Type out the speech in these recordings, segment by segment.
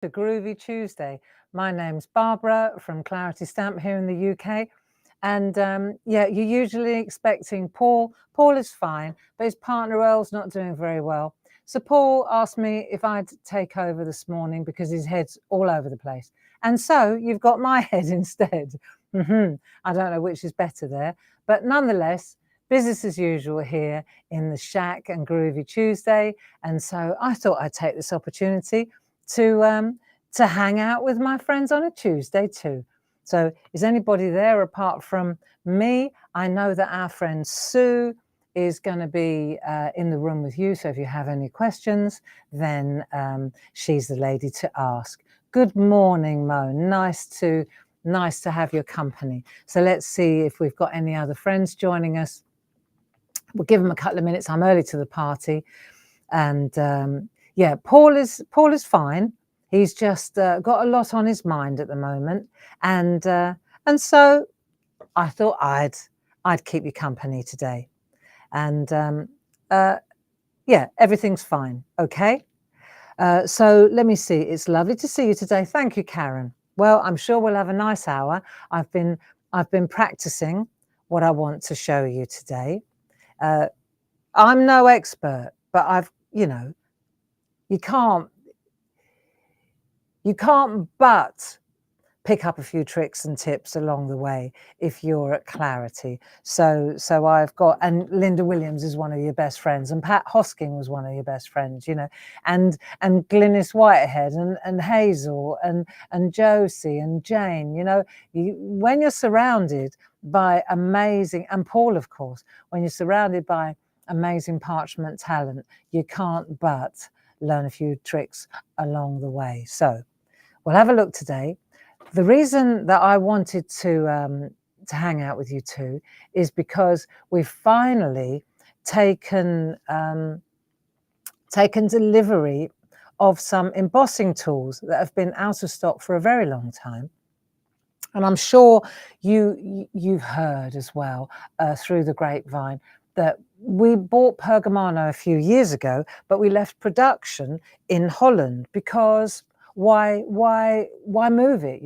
to Groovi Tuesday. My name's Barbara from Clarity Stamp here in the UK. And yeah, you're usually expecting Paul. Paul is fine, but his partner Earl's not doing very well. So Paul asked me if I'd take over this morning because his head's all over the place. And so you've got my head instead. I don't know which is better there, but nonetheless, business as usual here in the shack and Groovi Tuesday. And so I thought I'd take this opportunity to hang out with my friends on a Tuesday too. So is anybody there apart from me? I know that our friend Sue is going to be in the room with you. So if you have any questions, then she's the lady to ask. Good morning, Mo. Nice to have your company. So let's see if we've got any other friends joining us. We'll give them a couple of minutes. I'm early to the party. And yeah, Paul is fine. He's just got a lot on his mind at the moment, and so I thought I'd keep you company today, and yeah, everything's fine. Okay, so let me see. It's lovely to see you today. Thank you, Karen. Well, I'm sure we'll have a nice hour. I've been practicing what I want to show you today. I'm no expert, but you can't but pick up a few tricks and tips along the way if you're at Clarity. So I've got, and Linda Williams is one of your best friends, and Pat Hosking was one of your best friends, and Glynis Whitehead and Hazel and Josie and Jane, when you're surrounded by amazing, and Paul, of course, when you're surrounded by amazing parchment talent, you can't but learn a few tricks along the way. So we'll have a look today. The reason that I wanted to hang out with you too is because we've finally taken delivery of some embossing tools that have been out of stock for a very long time. And I'm sure you've heard as well through the grapevine that we bought Pergamano a few years ago, but we left production in Holland because why move it?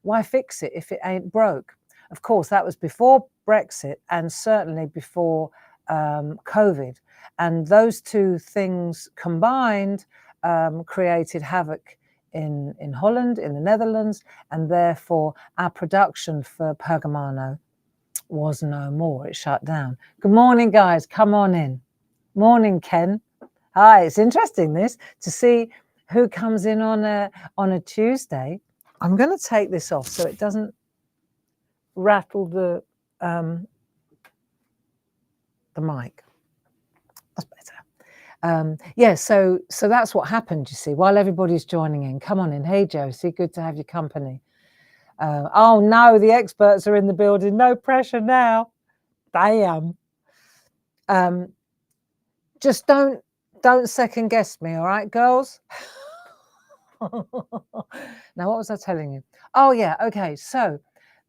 Why fix it if it ain't broke? Of course, that was before Brexit and certainly before COVID. And those two things combined created havoc in Holland, in the Netherlands, and therefore our production for Pergamano was no more. It shut down. Good morning, guys. Come on in. Morning, Ken. Hi. It's interesting to see who comes in on a Tuesday. I'm going to take this off so it doesn't rattle the mic. That's better. Yeah, so that's what happened, you see, while everybody's joining in. Come on in. Hey, Josie, good to have your company. Oh, no, the experts are in the building. No pressure now. Damn. Just don't second guess me, all right, girls? Now, what was I telling you? Oh, yeah, okay. So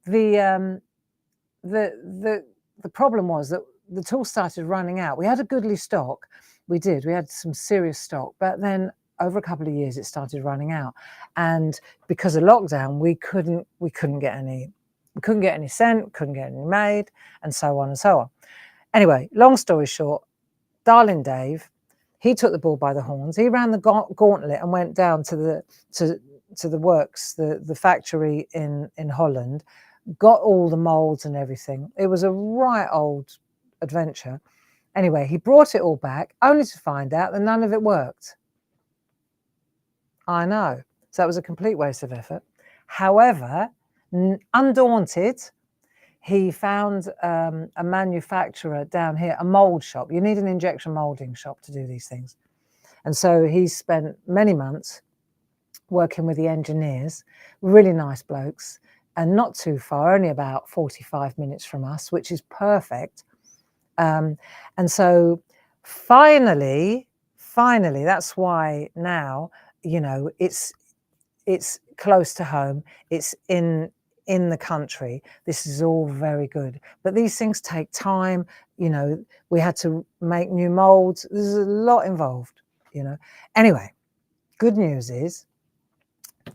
the problem was that the tool started running out. We had a goodly stock. We had some serious stock, but then over a couple of years it started running out, and because of lockdown we couldn't get any sent, couldn't get any made, and so on and so on. Anyway, long story short, darling Dave, he took the bull by the horns. He ran the gauntlet and went down to the works, the factory in Holland, got all the molds and everything. It was a right old adventure. Anyway, he brought it all back only to find out that none of it worked. I know. So that was a complete waste of effort. However, undaunted, he found a manufacturer down here, a mold shop. You need an injection molding shop to do these things. And so he spent many months working with the engineers, really nice blokes, and not too far, only about 45 minutes from us, which is perfect. And so finally, that's why now, it's close to home. It's in the country. This is all very good, but these things take time. We had to make new molds. There's a lot involved. Anyway, good news is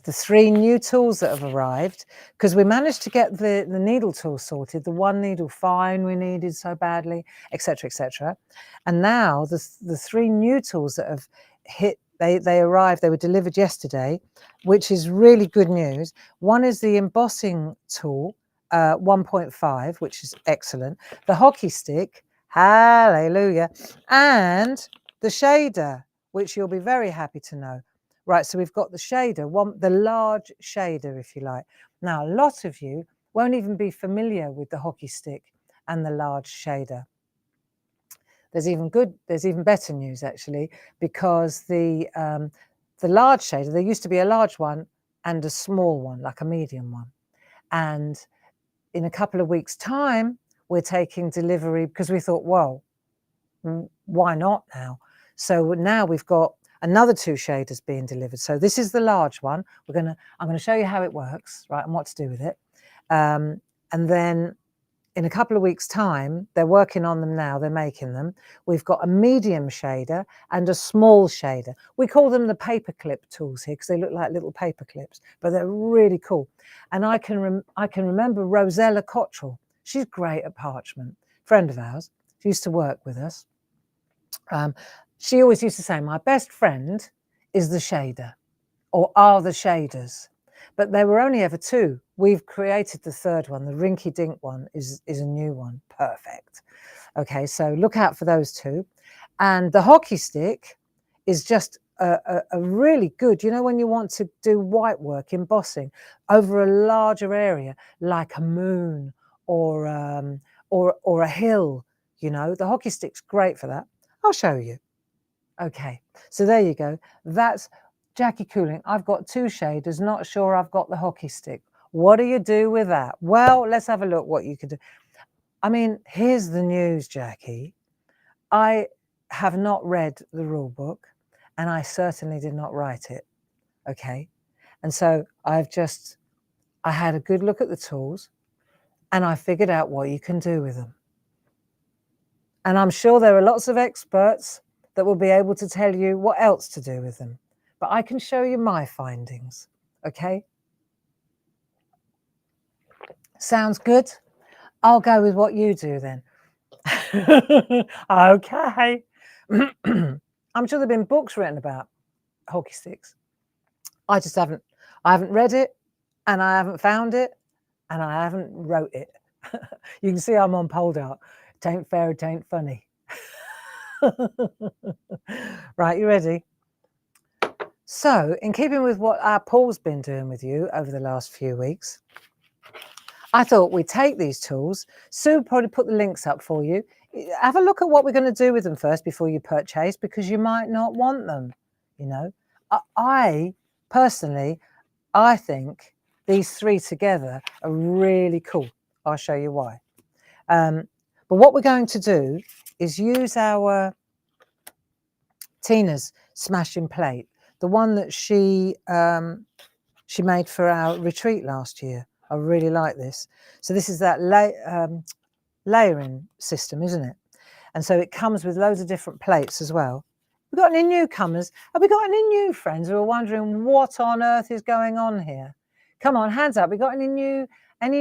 the 3 new tools that have arrived, because we managed to get the needle tool sorted, the 1 needle fine we needed so badly, etc., etc. And now the 3 new tools that have hit, they arrived, they were delivered yesterday, which is really good news. One is the embossing tool, 1.5, which is excellent. The hockey stick, hallelujah, and the shader, which you'll be very happy to know. Right, so we've got the shader, the large shader, if you like. Now, a lot of you won't even be familiar with the hockey stick and the large shader. There's even better news actually, because the large shader, there used to be a large one and a small one, like a medium one. And in a couple of weeks' time, we're taking delivery, because we thought, well, why not now? So now we've got another 2 shaders being delivered. So this is the large one. I'm going to show you how it works, right, and what to do with it. And then in a couple of weeks' time, they're working on them now, they're making them. We've got a medium shader and a small shader. We call them the paperclip tools here because they look like little paper clips, but they're really cool. And I can remember Rosella Cottrell. She's great at parchment, friend of ours. She used to work with us. She always used to say, my best friend is the shader, or are the shaders. But there were only ever 2. We've created the 3rd one. The rinky dink one is a new one. Perfect. Okay, so look out for those 2. And the hockey stick is just a really good, you know, when you want to do white work, embossing over a larger area, like a moon or a hill, you know, the hockey stick's great for that. I'll show you. Okay, so there you go. That's Jackie Cooling. I've got 2 shaders, not sure I've got the hockey stick. What do you do with that? Well, let's have a look what you could do. I mean, here's the news, Jackie. I have not read the rule book, and I certainly did not write it. Okay, and so I had a good look at the tools, and I figured out what you can do with them. And I'm sure there are lots of experts that will be able to tell you what else to do with them. But I can show you my findings, okay? Sounds good? I'll go with what you do then. Okay. I'm sure there have been books written about hockey sticks. I haven't read it, and I haven't found it, and I haven't wrote it. You can see I'm on pole dart. Tain't fair, it ain't funny. Right, you ready? So, in keeping with what our Paul's been doing with you over the last few weeks, I thought we'd take these tools. Sue probably put the links up for you. Have a look at what we're going to do with them first before you purchase, because you might not want them, you know. I personally, I think these 3 together are really cool. I'll show you why. But what we're going to do is use our Tina's smashing plate, the one that she made for our retreat last year. I really like this. So this is that layering system, isn't it? And so it comes with loads of different plates as well. We've got any newcomers? Have we got any new friends who are wondering what on earth is going on here? Come on, hands up. We got any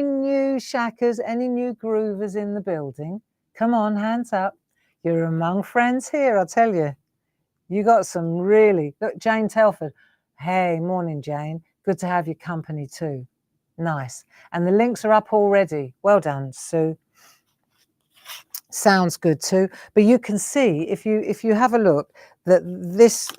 new shackers, any new groovers in the building? Come on, hands up. You're among friends here, I'll tell you. You got some really, look, Jane Telford. Hey, morning, Jane. Good to have your company too. Nice. And the links are up already. Well done, Sue. Sounds good too. But you can see, if you have a look, that this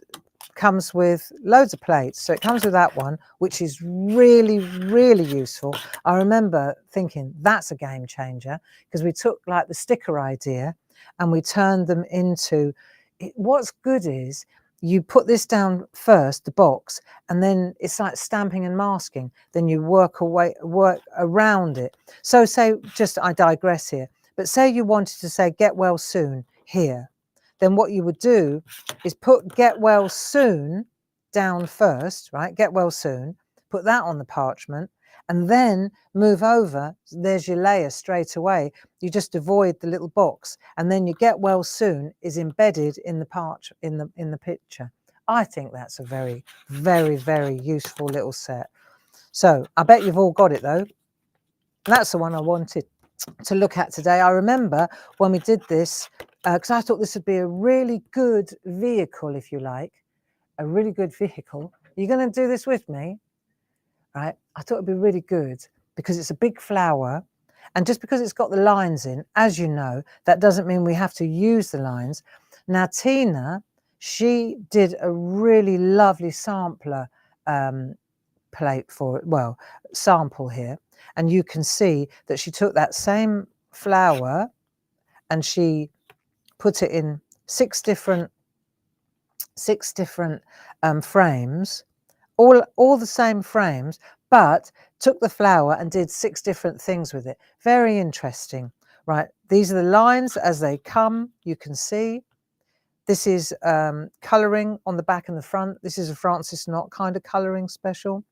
comes with loads of plates. So it comes with that one, which is really, really useful. I remember thinking that's a game changer, because we took like the sticker idea and we turned them into, what's good is you put this down first, the box, and then it's like stamping and masking. Then you work around it. So say, I digress here, but say you wanted to say get well soon here, then what you would do is put get well soon down first, right? Get well soon, put that on the parchment, and then move over. There's your layer straight away. You just avoid the little box, and then you get well soon is embedded in the in the picture. I think that's a very, very, very useful little set. So I bet you've all got it though. That's the one I wanted to look at today. I remember when we did this, because I thought this would be a really good vehicle, if you like, a really good vehicle. Are you going to do this with me? Right? I thought it'd be really good because it's a big flower. And just because it's got the lines in, as you know, that doesn't mean we have to use the lines. Now, Tina, she did a really lovely sampler plate for it, well, sample here. And you can see that she took that same flower and she put it in six different frames, all the same frames, but took the flower and did 6 different things with it. Very interesting, right? These are the lines as they come. You can see this is colouring on the back and the front. This is a Francis Knott kind of colouring special.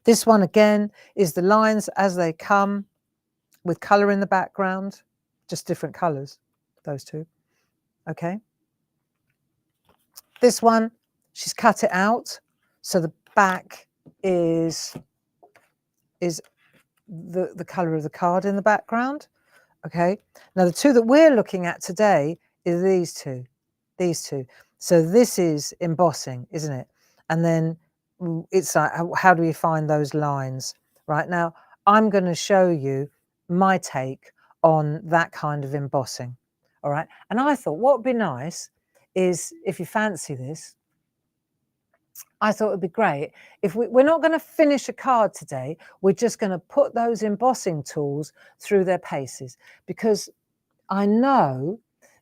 This one again is the lines as they come with colour in the background, just different colours, those two. Okay. This one, she's cut it out, so the back is the colour of the card in the background. Okay. Now the two that we're looking at today is these two. So this is embossing, isn't it? And then it's like, how do we find those lines? Right now, I'm going to show you my take on that kind of embossing. All right. And I thought what would be nice is, if you fancy this, I thought it would be great if we're not going to finish a card today. We're just going to put those embossing tools through their paces, because I know,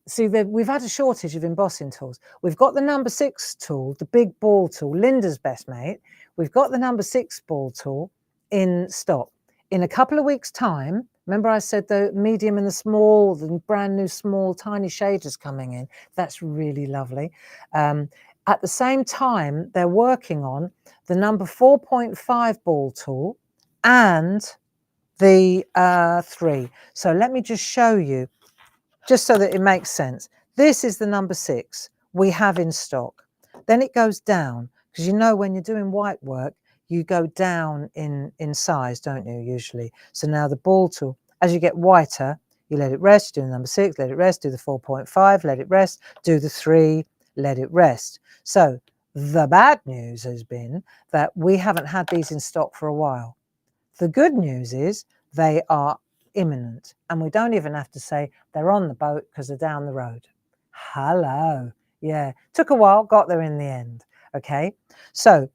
see, we've had a shortage of embossing tools. We've got the number 6 tool, the big ball tool, Linda's best mate. We've got the number 6 ball tool in stock. In a couple of weeks' time, remember I said the medium and the small, the brand new small tiny shaders coming in. That's really lovely. At the same time, they're working on the number 4.5 ball tool and the 3. So let me just show you, just so that it makes sense. This is the number 6 we have in stock. Then it goes down, because you know when you're doing white work, you go down in size, don't you, usually? So now the ball tool, as you get whiter, you let it rest, do the number 6, let it rest, do the 4.5, let it rest, do the 3, let it rest. So the bad news has been that we haven't had these in stock for a while. The good news is they are imminent, and we don't even have to say they're on the boat because they're down the road. Hello. Yeah, took a while, got there in the end. Okay, so,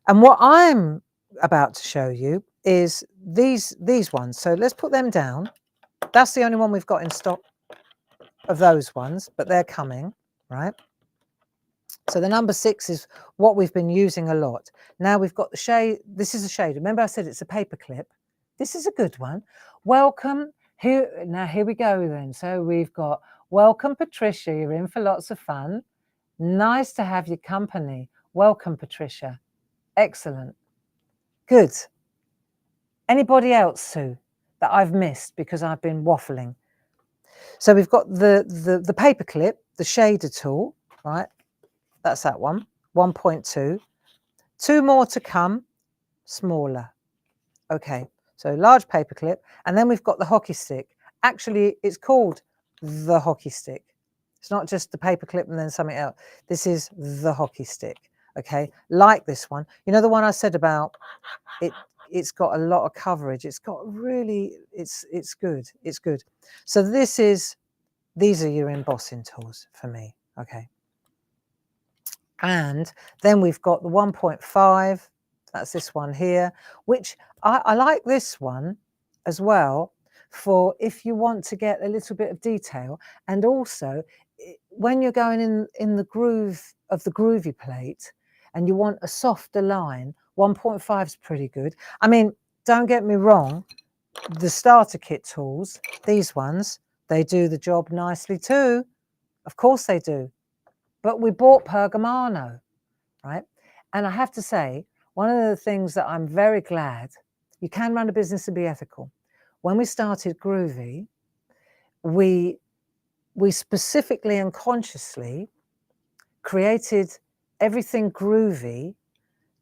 and what I'm about to show you is these ones. So let's put them down. That's the only one we've got in stock of those ones, but they're coming, right? So the number 6 is what we've been using a lot. Now we've got the shade. This is a shade. Remember I said it's a paper clip. This is a good one. Welcome. Here we go then. So we've got, welcome Patricia. You're in for lots of fun. Nice to have your company. Welcome Patricia. Excellent. Good. Anybody else, Sue, that I've missed because I've been waffling? So we've got the paper clip, the shader tool, right? That's that one, 1.2. 2 more to come, smaller. Okay, so large paper clip. And then we've got the hockey stick. Actually, it's called the hockey stick. It's not just the paper clip and then something else. This is the hockey stick. Okay, like this one. You know the one I said about it's got a lot of coverage. It's got really, it's good. It's good. So these are your embossing tools for me. Okay. And then we've got the 1.5, that's this one here, which I like this one as well, for if you want to get a little bit of detail. And also when you're going in the groove of the Groovi plate and you want a softer line, 1.5 is pretty good. I mean, don't get me wrong, the starter kit tools, these ones, they do the job nicely too. Of course they do. But we bought Pergamano, right? And I have to say, one of the things that I'm very glad, you can run a business and be ethical. When we started Groovi, we specifically and consciously created everything groovy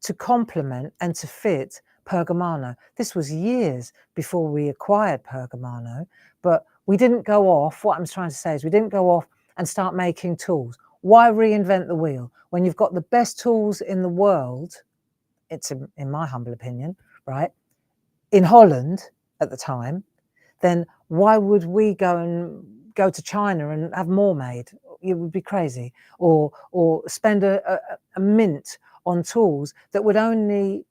to complement and to fit Pergamano. This was years before we acquired Pergamano, but we didn't go off. What I'm trying to say is we didn't go off and start making tools. Why reinvent the wheel when you've got the best tools in the world? It's in my humble opinion, right? In Holland at the time, then why would we go to China and have more made? It would be crazy. Or spend a mint on tools that would only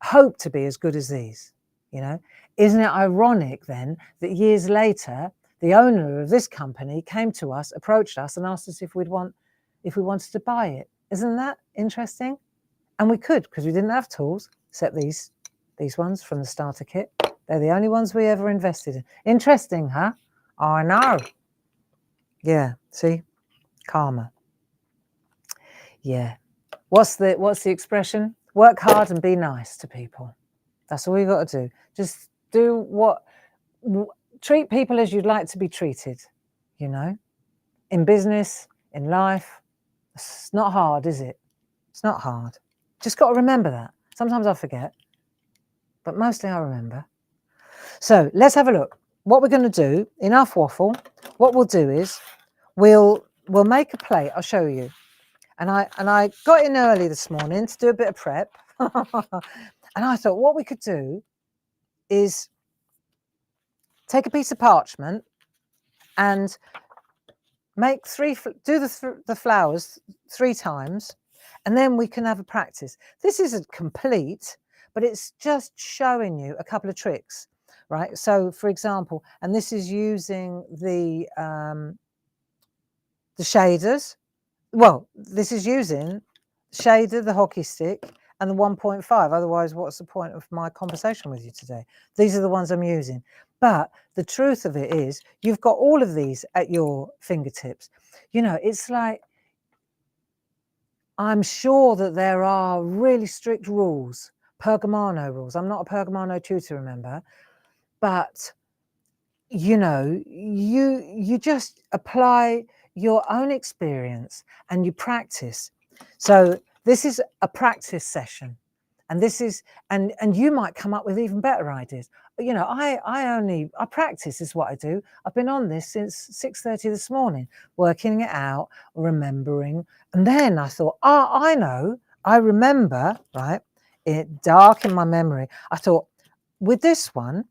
hope to be as good as these, you know? Isn't it ironic then that years later, the owner of this company came to us, approached us and asked us if we wanted to buy it? Isn't that interesting? And we could, because we didn't have tools, except these ones from the starter kit. They're the only ones we ever invested in. Interesting, huh? I know. Yeah, see? Karma. Yeah. What's the expression? Work hard and be nice to people. That's all you got to do. Just treat people as you'd like to be treated, you know? In business, in life. It's not hard, is it? It's not hard. Just got to remember that. Sometimes I forget, but mostly I remember. So let's have a look. What we're going to do, enough waffle, what we'll do is we'll make a plate. I'll show you. And I got in early this morning to do a bit of prep. And I thought what we could do is take a piece of parchment and make do the flowers 3 times, and then we can have a practice. This isn't complete, but it's just showing you a couple of tricks, right? So for example, and this is using the shaders. Well, this is using shader, the hockey stick, and the 1.5. Otherwise, what's the point of my conversation with you today? These are the ones I'm using. But the truth of it is, you've got all of these at your fingertips. You know, it's like, I'm sure that there are really strict rules, Pergamano rules. I'm not a Pergamano tutor, remember, but you know, you just apply your own experience and you practice. So this is a practice session, and this is and you might come up with even better ideas. You know, I practice is what I do. I've been on this since 6:30 this morning, working it out, remembering, and then I thought, I know, I remember, right? It dark in my memory. I thought, with this one,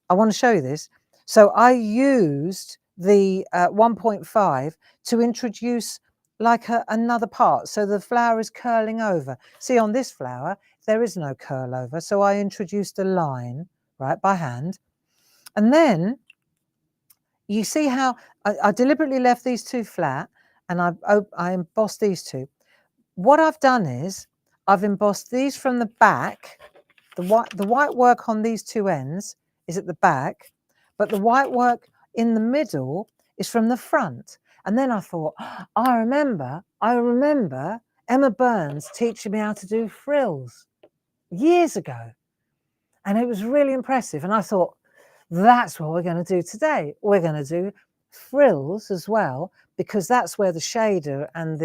I want to show you this. So I used the 1.5 to introduce like another part. So the flower is curling over. See, on this flower, there is no curl over. So I introduced a line, right, by hand. And then you see how I deliberately left these 2 flat, and I embossed these 2. What I've done is I've embossed these from the back. The white work on these 2 ends is at the back, but the white work in the middle is from the front. And then I thought, I remember Emma Burns teaching me how to do frills years ago. And it was really impressive. And I thought, that's what we're going to do today. We're going to do frills as well, because that's where the shader and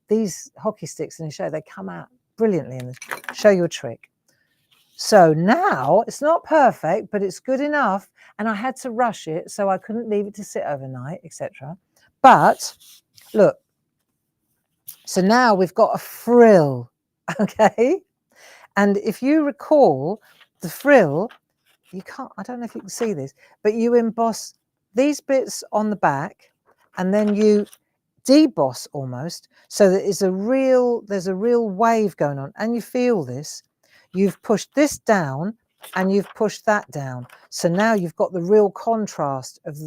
these hockey sticks in the shader, they come out brilliantly. And show you a trick. So now it's not perfect, but it's good enough. And I had to rush it, so I couldn't leave it to sit overnight, etc. But look, so now we've got a frill, okay? And if you recall, the frill, you can't, I don't know if you can see this, but you emboss these bits on the back, and then you deboss almost, so that there's a real wave going on, and you feel this. You've pushed this down and you've pushed that down. So now you've got the real contrast of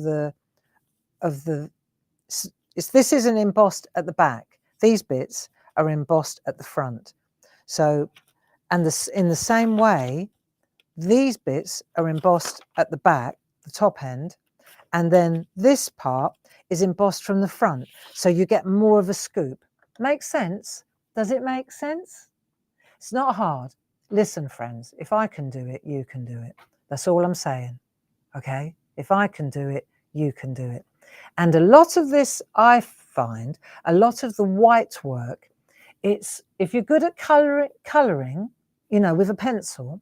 this isn't embossed at the back. These bits are embossed at the front. So, and in the same way, these bits are embossed at the back, the top end, and then this part is embossed from the front. So you get more of a scoop. Makes sense? Does it make sense? It's not hard. Listen, friends, if I can do it, you can do it. That's all I'm saying, okay? If I can do it, you can do it. And a lot of this I find a lot of the white work, it's, if you're good at colouring, you know, with a pencil,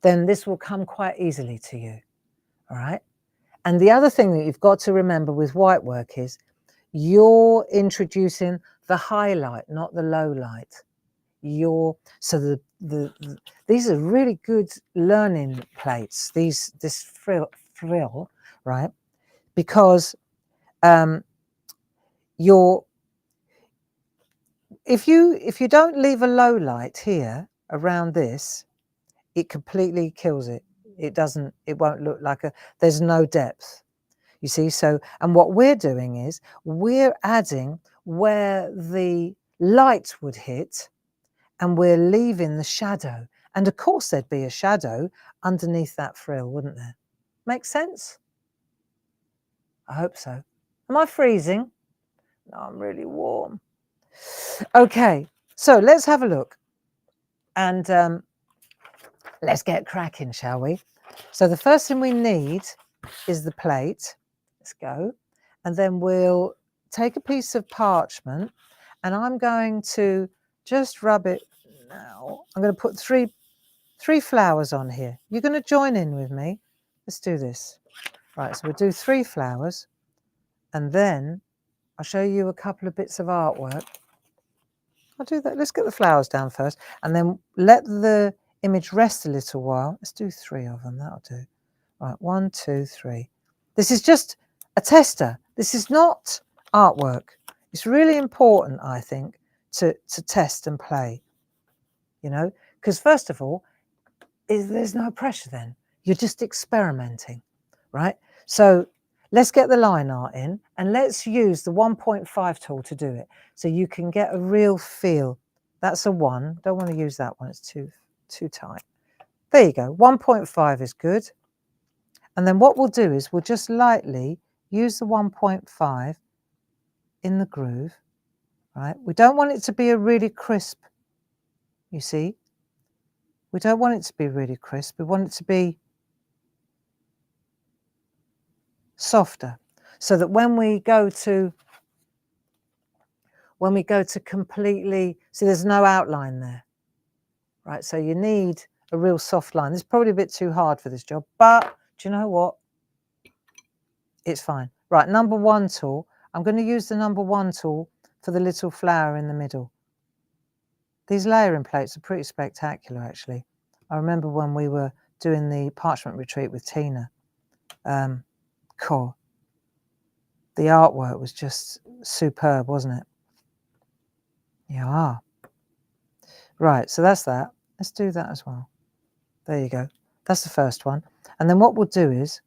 then this will come quite easily to you, all right? And the other thing that you've got to remember with white work is you're introducing the highlight, not the low light. So these are really good learning plates, this frill, right? Because if you don't leave a low light here around this, it completely kills it. It won't look like there's no depth, you see. So, and what we're doing is we're adding where the light would hit, and we're leaving the shadow. And of course there'd be a shadow underneath that frill, wouldn't there? Make sense? I hope so. Am I freezing? No, I'm really warm. Okay, so let's have a look. And let's get cracking, shall we? So the first thing we need is the plate. Let's go. And then we'll take a piece of parchment, and I'm going to just rub it now. I'm going to put three flowers on here. You're going to join in with me. Let's do this. Right, so we'll do 3 flowers, and then I'll show you a couple of bits of artwork. I'll do that. Let's get the flowers down first, and then let the image rest a little while. Let's do 3 of them. That'll do. Right, 1, 2, 3. This is just a tester. This is not artwork. It's really important, I think, to test and play, you know, because first of all, there's no pressure then. You're just experimenting, right? So let's get the line art in, and let's use the 1.5 tool to do it, so you can get a real feel. That's a 1. Don't want to use that one. It's too tight. There you go. 1.5 is good. And then what we'll do is we'll just lightly use the 1.5 in the groove, right? We don't want it to be a really crisp, you see. We don't want it to be really crisp. We want it to be softer, so that when we go to completely, see, there's no outline there, right? So you need a real soft line. This is probably a bit too hard for this job, but do you know what? It's fine. Right, number 1 tool. I'm going to use the number 1 tool for the little flower in the middle. These layering plates are pretty spectacular, actually. I remember when we were doing the parchment retreat with Tina. Cool. The artwork was just superb, wasn't it? Yeah. Right, so that's that. Let's do that as well. There you go. That's the first one. And then what we'll do is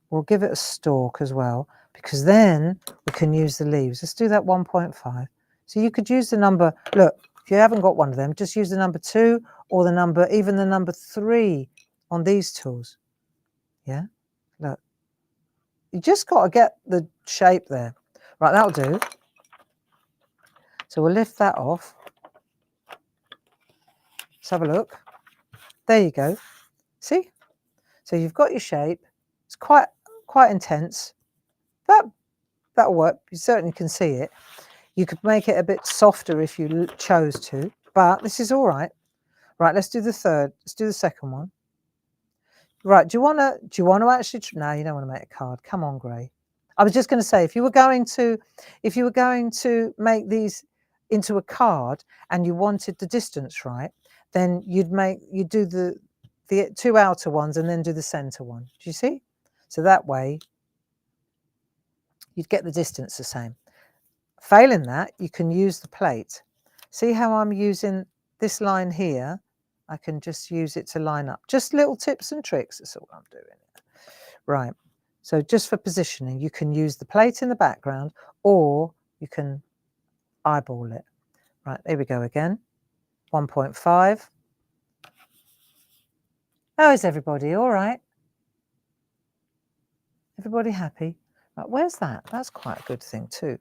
we'll give it a stalk as well, because then we can use the leaves. Let's do that 1.5. So you could use the number, look, if you haven't got one of them, just use the number 2 or even the number 3 on these tools. Yeah, look. You just got to get the shape there. Right, that'll do. So we'll lift that off. Let's have a look. There you go. See? So you've got your shape. It's quite intense. That'll work. You certainly can see it. You could make it a bit softer if you chose to, but this is all right. Right, let's do the third. Let's do the second one. Right, do you want to actually? No, you don't want to make a card. Come on, Gray. I was just going to say, if you were going to make these into a card and you wanted the distance right, then you'd do the 2 outer ones and then do the center one. Do you see? So that way you'd get the distance the same. Failing that, you can use the plate. See how I'm using this line here? I can just use it to line up. Just little tips and tricks, that's all I'm doing. Right, so just for positioning, you can use the plate in the background, or you can eyeball it. Right, there we go again. 1.5. How is everybody? All right? Everybody happy? Right, where's that? That's quite a good thing too.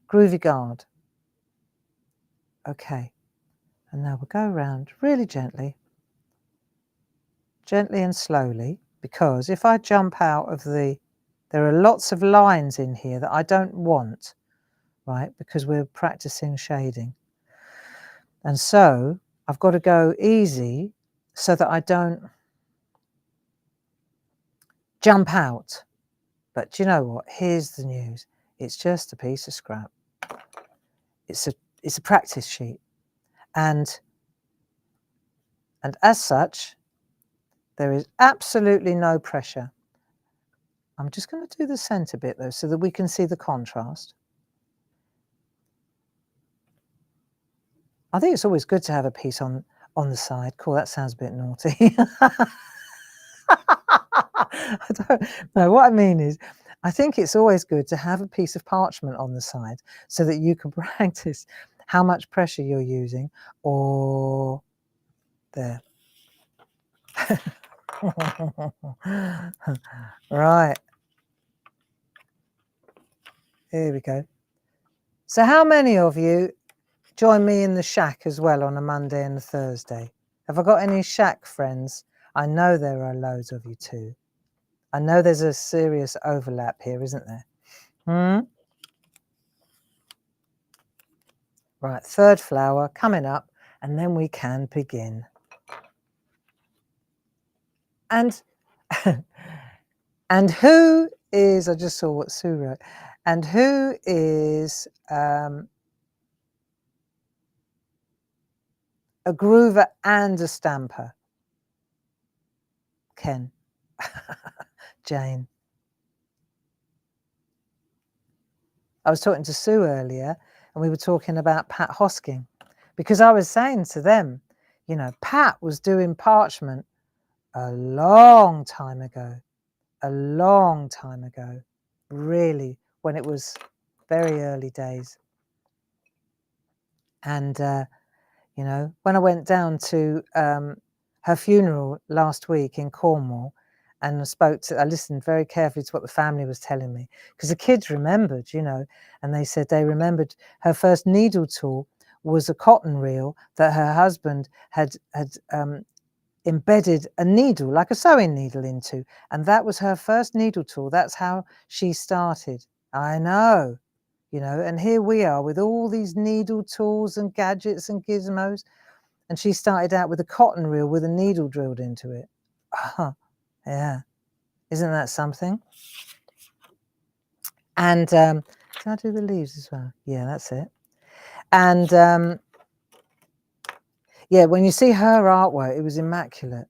Groovy guard. Okay, and now we'll go around really gently and slowly, because if I jump out of the There are lots of lines in here that I don't want, right, because we're practicing shading. And so I've got to go easy so that I don't jump out. But do you know what? Here's the news. It's just a piece of scrap. It's a practice sheet. And as such, there is absolutely no pressure. I'm just going to do the centre bit though, so that we can see the contrast. I think it's always good to have a piece on the side. Cool, that sounds a bit naughty. I don't know. What I mean is, I think it's always good to have a piece of parchment on the side so that you can practice how much pressure you're using, or there. Right. Here we go. So how many of you join me in the shack as well on a Monday and a Thursday? Have I got any shack friends? I know there are loads of you too. I know there's a serious overlap here, isn't there? Right, third flower coming up, and then we can begin. And and who is, I just saw what Sue wrote, and who is a groover and a stamper? Ken. Jane. I was talking to Sue earlier, and we were talking about Pat Hosking, because I was saying to them, you know, Pat was doing parchment a long time ago, really, when it was very early days. And, you know, when I went down to her funeral last week in Cornwall, and I listened very carefully to what the family was telling me, because the kids remembered, you know, and they said they remembered her first needle tool was a cotton reel that her husband had embedded a needle, like a sewing needle, into, and that was her first needle tool. That's how she started. I know, you know, and here we are with all these needle tools and gadgets and gizmos, and she started out with a cotton reel with a needle drilled into it. Yeah, isn't that something? And can I do the leaves as well? Yeah, that's it. And yeah, when you see her artwork, it was immaculate.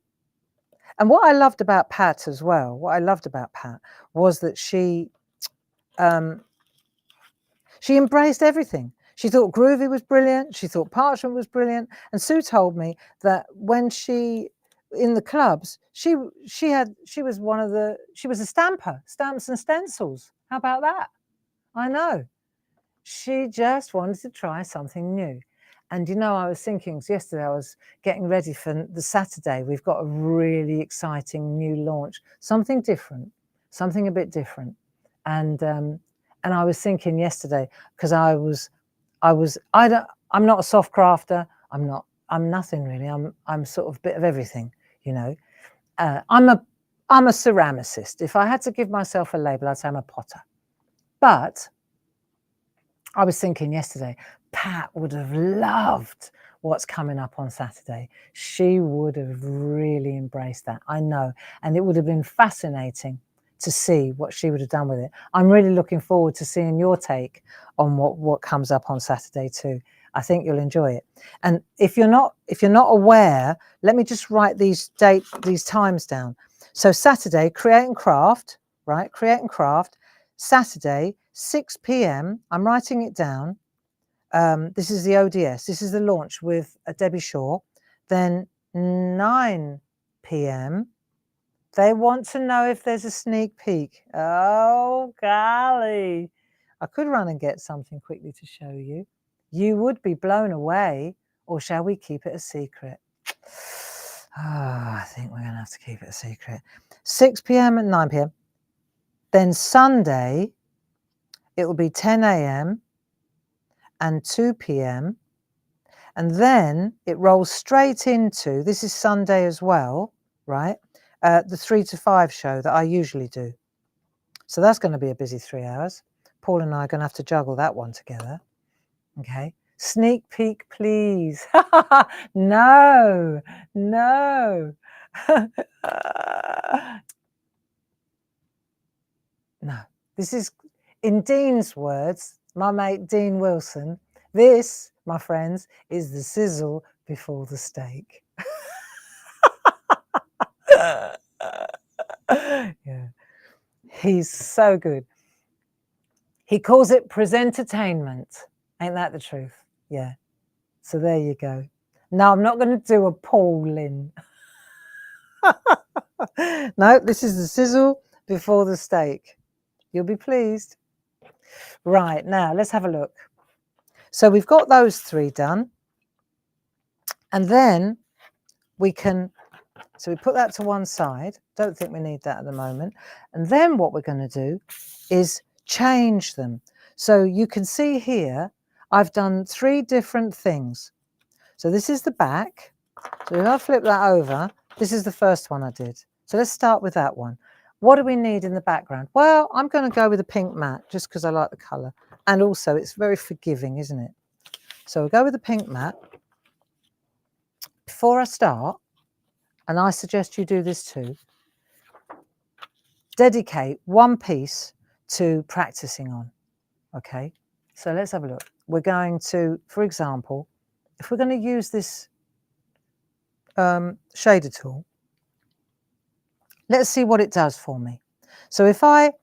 And what I loved about Pat as well, was that she embraced everything. She thought Groovi was brilliant. She thought parchment was brilliant. And Sue told me that when she, in the clubs, she was a stamper, stamps and stencils. How about that? I know. She just wanted to try something new. And, you know, I was thinking, yesterday I was getting ready for the Saturday. We've got a really exciting new launch, something different, something a bit different. And I was thinking yesterday, because I'm not a soft crafter. I'm nothing really. I'm sort of a bit of everything, you know. I'm a ceramicist. If I had to give myself a label, I'd say I'm a potter. But I was thinking yesterday, Pat would have loved what's coming up on Saturday. She would have really embraced that, I know. And it would have been fascinating to see what she would have done with it. I'm really looking forward to seeing your take on what comes up on Saturday too. I think you'll enjoy it. And if you're not aware, let me just write these times down. So Saturday, Create and Craft, right? Create and Craft. Saturday, 6 p.m. I'm writing it down. This is the ODS. This is the launch with Debbie Shaw. Then 9 p.m. They want to know if there's a sneak peek. Oh, golly. I could run and get something quickly to show you. You would be blown away. Or shall we keep it a secret? I think we're going to have to keep it a secret. 6 p.m. and 9 p.m. Then Sunday, it will be 10 a.m. and 2 p.m. And then it rolls straight into, this is Sunday as well, right? The 3 to 5 show that I usually do. So that's going to be a busy 3 hours. Paul and I are going to have to juggle that one together. Okay. Sneak peek, please. No, no. No. This is, in Dean's words, my mate Dean Wilson, this, my friends, is the sizzle before the steak. Yeah. He's so good. He calls it presentertainment. Ain't that the truth? Yeah. So there you go. No, I'm not going to do a Paulin. No, this is the sizzle before the steak. You'll be pleased. Right, now let's have a look. So we've got those 3 done. And then we can, so we put that to one side. Don't think we need that at the moment. And then what we're going to do is change them. So you can see here, I've done 3 different things. So this is the back. So if I flip that over, this is the first one I did. So let's start with that one. What do we need in the background? Well, I'm going to go with a pink mat just because I like the colour. And also it's very forgiving, isn't it? So we'll go with the pink mat. Before I start, and I suggest you do this too, dedicate one piece to practicing on. Okay, so let's have a look. We're going to, for example, if we're going to use this shader tool, let's see what it does for me. So if I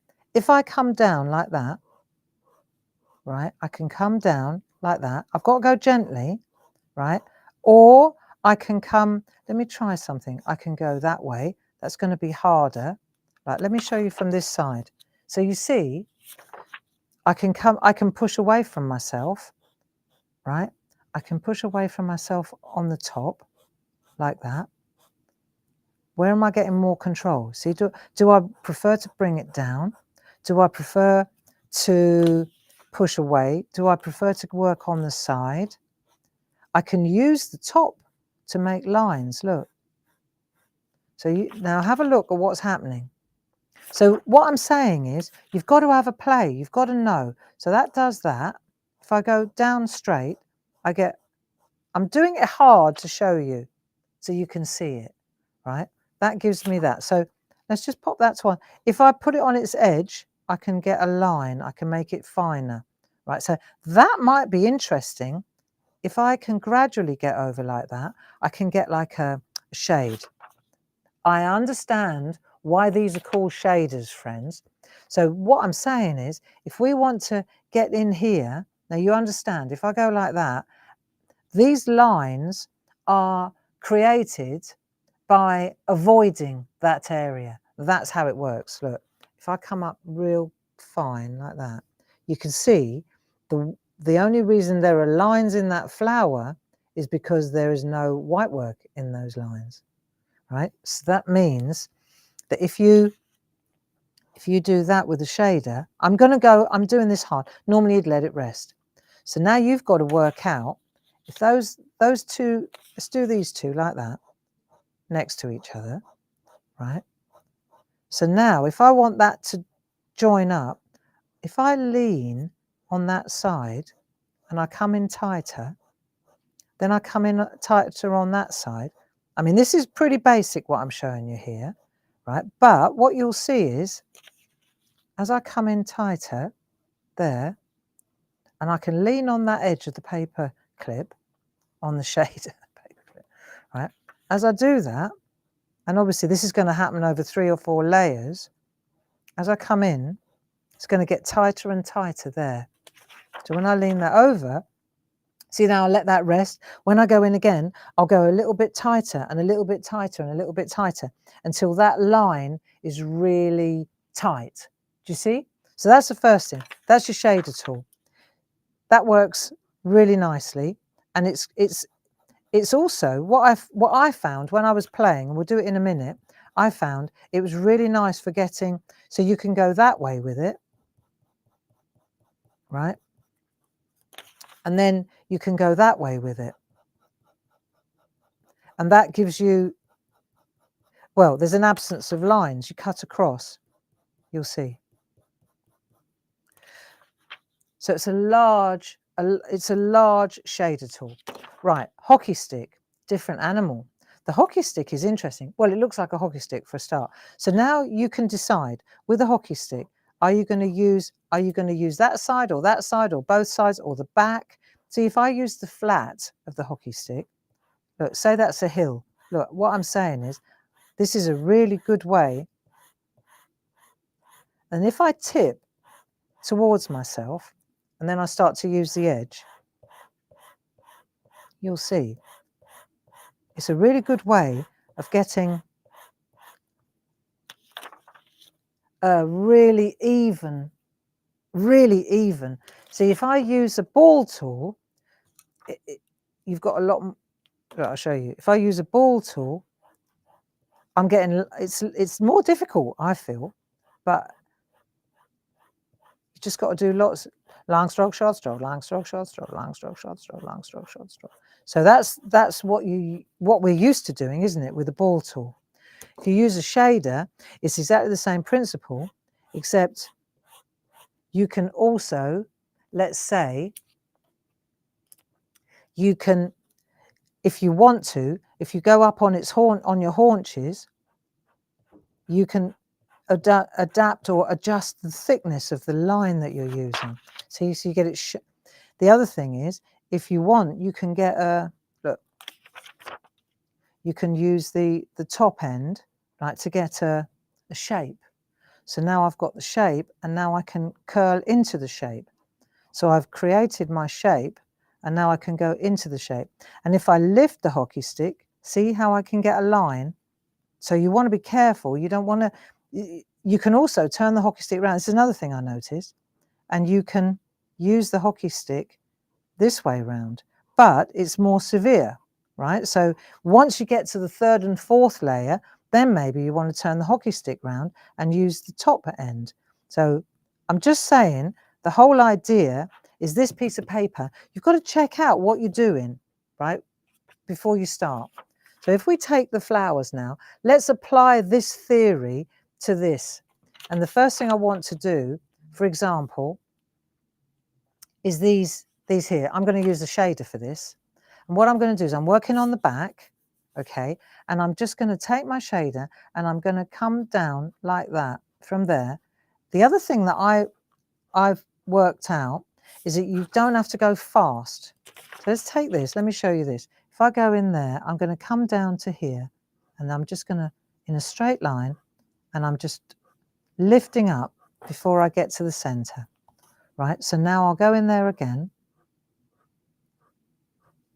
come down like that, right, I can come down like that. I've got to go gently, right? Or I can come, let me try something. I can go that way. That's going to be harder. Right, let me show you from this side. So you see, I can push away from myself, right? I can push away from myself on the top like that. Where am I getting more control? See, do I prefer to bring it down? Do I prefer to push away? Do I prefer to work on the side? I can use the top to make lines, look. So now have a look at what's happening. So what I'm saying is you've got to have a play, you've got to know. So that does that. If I go down straight, I'm doing it hard to show you so you can see it, right? That gives me that. So let's just pop that to one. If I put it on its edge, I can get a line, I can make it finer, right? So that might be interesting. If I can gradually get over like that, I can get like a shade. I understand why these are called shaders, friends. So what I'm saying is, if we want to get in here, now you understand, if I go like that, these lines are created by avoiding that area. That's how it works. Look, if I come up real fine like that, you can see the only reason there are lines in that flower is because there is no white work in those lines, right? So that means that if you do that with a shader, I'm doing this hard. Normally you'd let it rest. So now you've got to work out if those two, let's do these two like that, next to each other, right? So now if I want that to join up, if I lean on that side and I come in tighter, then I come in tighter on that side. I mean, this is pretty basic what I'm showing you here, right? But what you'll see is, as I come in tighter there, and I can lean on that edge of the paper clip, on the shader paper clip, right? As I do that, and obviously this is going to happen over 3 or 4 layers, as I come in, it's going to get tighter and tighter there. So when I lean that over, see now I'll let that rest. When I go in again, I'll go a little bit tighter and a little bit tighter and a little bit tighter until that line is really tight. Do you see? So that's the first thing. That's your shader tool. That works really nicely. And it's also what I found when I was playing, and we'll do it in a minute, I found it was really nice for getting, so you can go that way with it, right? And then you can go that way with it. And that gives you, well, there's an absence of lines. You cut across, you'll see. So it's a large shader tool. Right, hockey stick, different animal. The hockey stick is interesting. Well, it looks like a hockey stick for a start. So now you can decide with a hockey stick, are you going to use that side or both sides or the back? See, if I use the flat of the hockey stick, look, say that's a hill. Look, what I'm saying is this is a really good way. And if I tip towards myself and then I start to use the edge, you'll see it's a really good way of getting a really even. See, if I use a ball tool, you've got a lot. Look, I'll show you. If I use a ball tool, I'm getting it's more difficult, I feel, but you just got to do lots long stroke, short stroke, long stroke, short stroke, long stroke, short stroke, long stroke, short stroke. So that's what we're used to doing, isn't it, with a ball tool? If you use a shader, it's exactly the same principle, except you can also, let's say, you can, if you want to, if you go up on your haunches, you can adapt or adjust the thickness of the line that you're using. So you get it. The other thing is, if you want, you can get look. You can use the top end, right, to get a shape. So now I've got the shape, and now I can curl into the shape. So I've created my shape, and now I can go into the shape. And if I lift the hockey stick, see how I can get a line? So you want to be careful. You don't want to, you can also turn the hockey stick around. This is another thing I noticed. And you can use the hockey stick this way around, but it's more severe, right? So once you get to the third and fourth layer, then maybe you want to turn the hockey stick round and use the top end. So I'm just saying, the whole idea is this piece of paper, you've got to check out what you're doing, right, before you start. So if we take the flowers now, let's apply this theory to this. And the first thing I want to do, for example, is these here. I'm going to use a shader for this. And what I'm going to do is I'm working on the back, okay, and I'm just going to take my shader and I'm going to come down like that from there. The other thing that I've worked out is that you don't have to go fast. So let's take this. Let me show you this. If I go in there, I'm going to come down to here, and I'm just going to, in a straight line, and I'm just lifting up before I get to the center, right? So now I'll go in there again,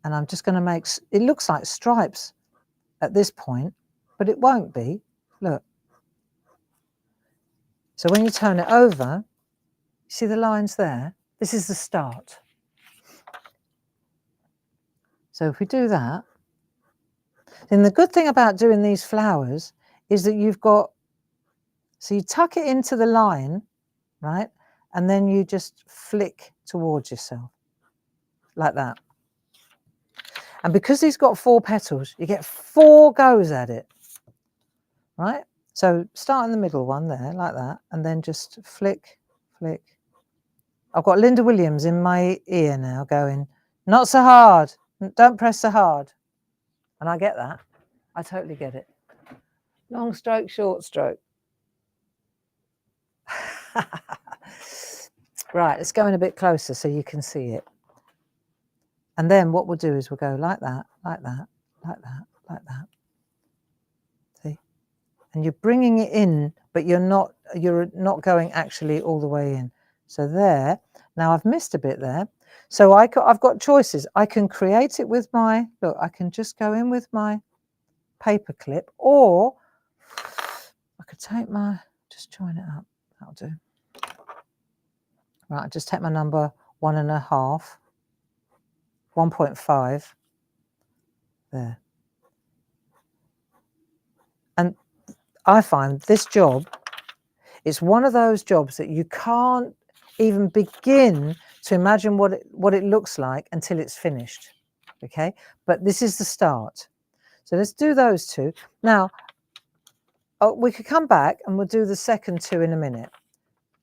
and I'm just going to make, it looks like stripes at this point, but it won't be. Look. So when you turn it over, you see the lines there? This is the start. So if we do that, then the good thing about doing these flowers is that you've got, so you tuck it into the line, right? And then you just flick towards yourself like that. And because he's got 4 petals, you get 4 goes at it, right? So start in the middle one there like that, and then just flick, flick. I've got Linda Williams in my ear now going, not so hard, don't press so hard. And I get that. I totally get it. Long stroke, short stroke. Right, let's go in a bit closer so you can see it. And then what we'll do is we'll go like that, like that, like that, like that. See? And you're bringing it in, but you're not going actually all the way in. So there, now I've missed a bit there. So I've got choices. I can create it with my, look, I can just go in with my paper clip, or I could take my, just join it up, that'll do. Right, just take my number 1.5, 1.5, there. And I find this job, it's one of those jobs that you can't even begin to imagine what it looks like until it's finished, okay? But this is the start. So let's do those 2. Now, we could come back and we'll do the second 2 in a minute.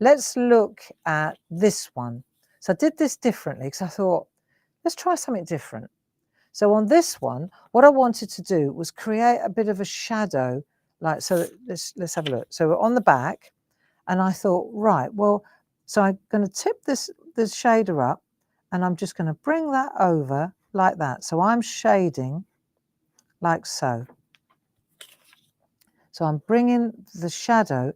Let's look at this one. So I did this differently because I thought, let's try something different. So on this one, what I wanted to do was create a bit of a shadow, like, so let's have a look. So we're on the back, and I thought, right, well, so I'm going to tip this shader up, and I'm just going to bring that over like that. So I'm shading like so. So I'm bringing the shadow,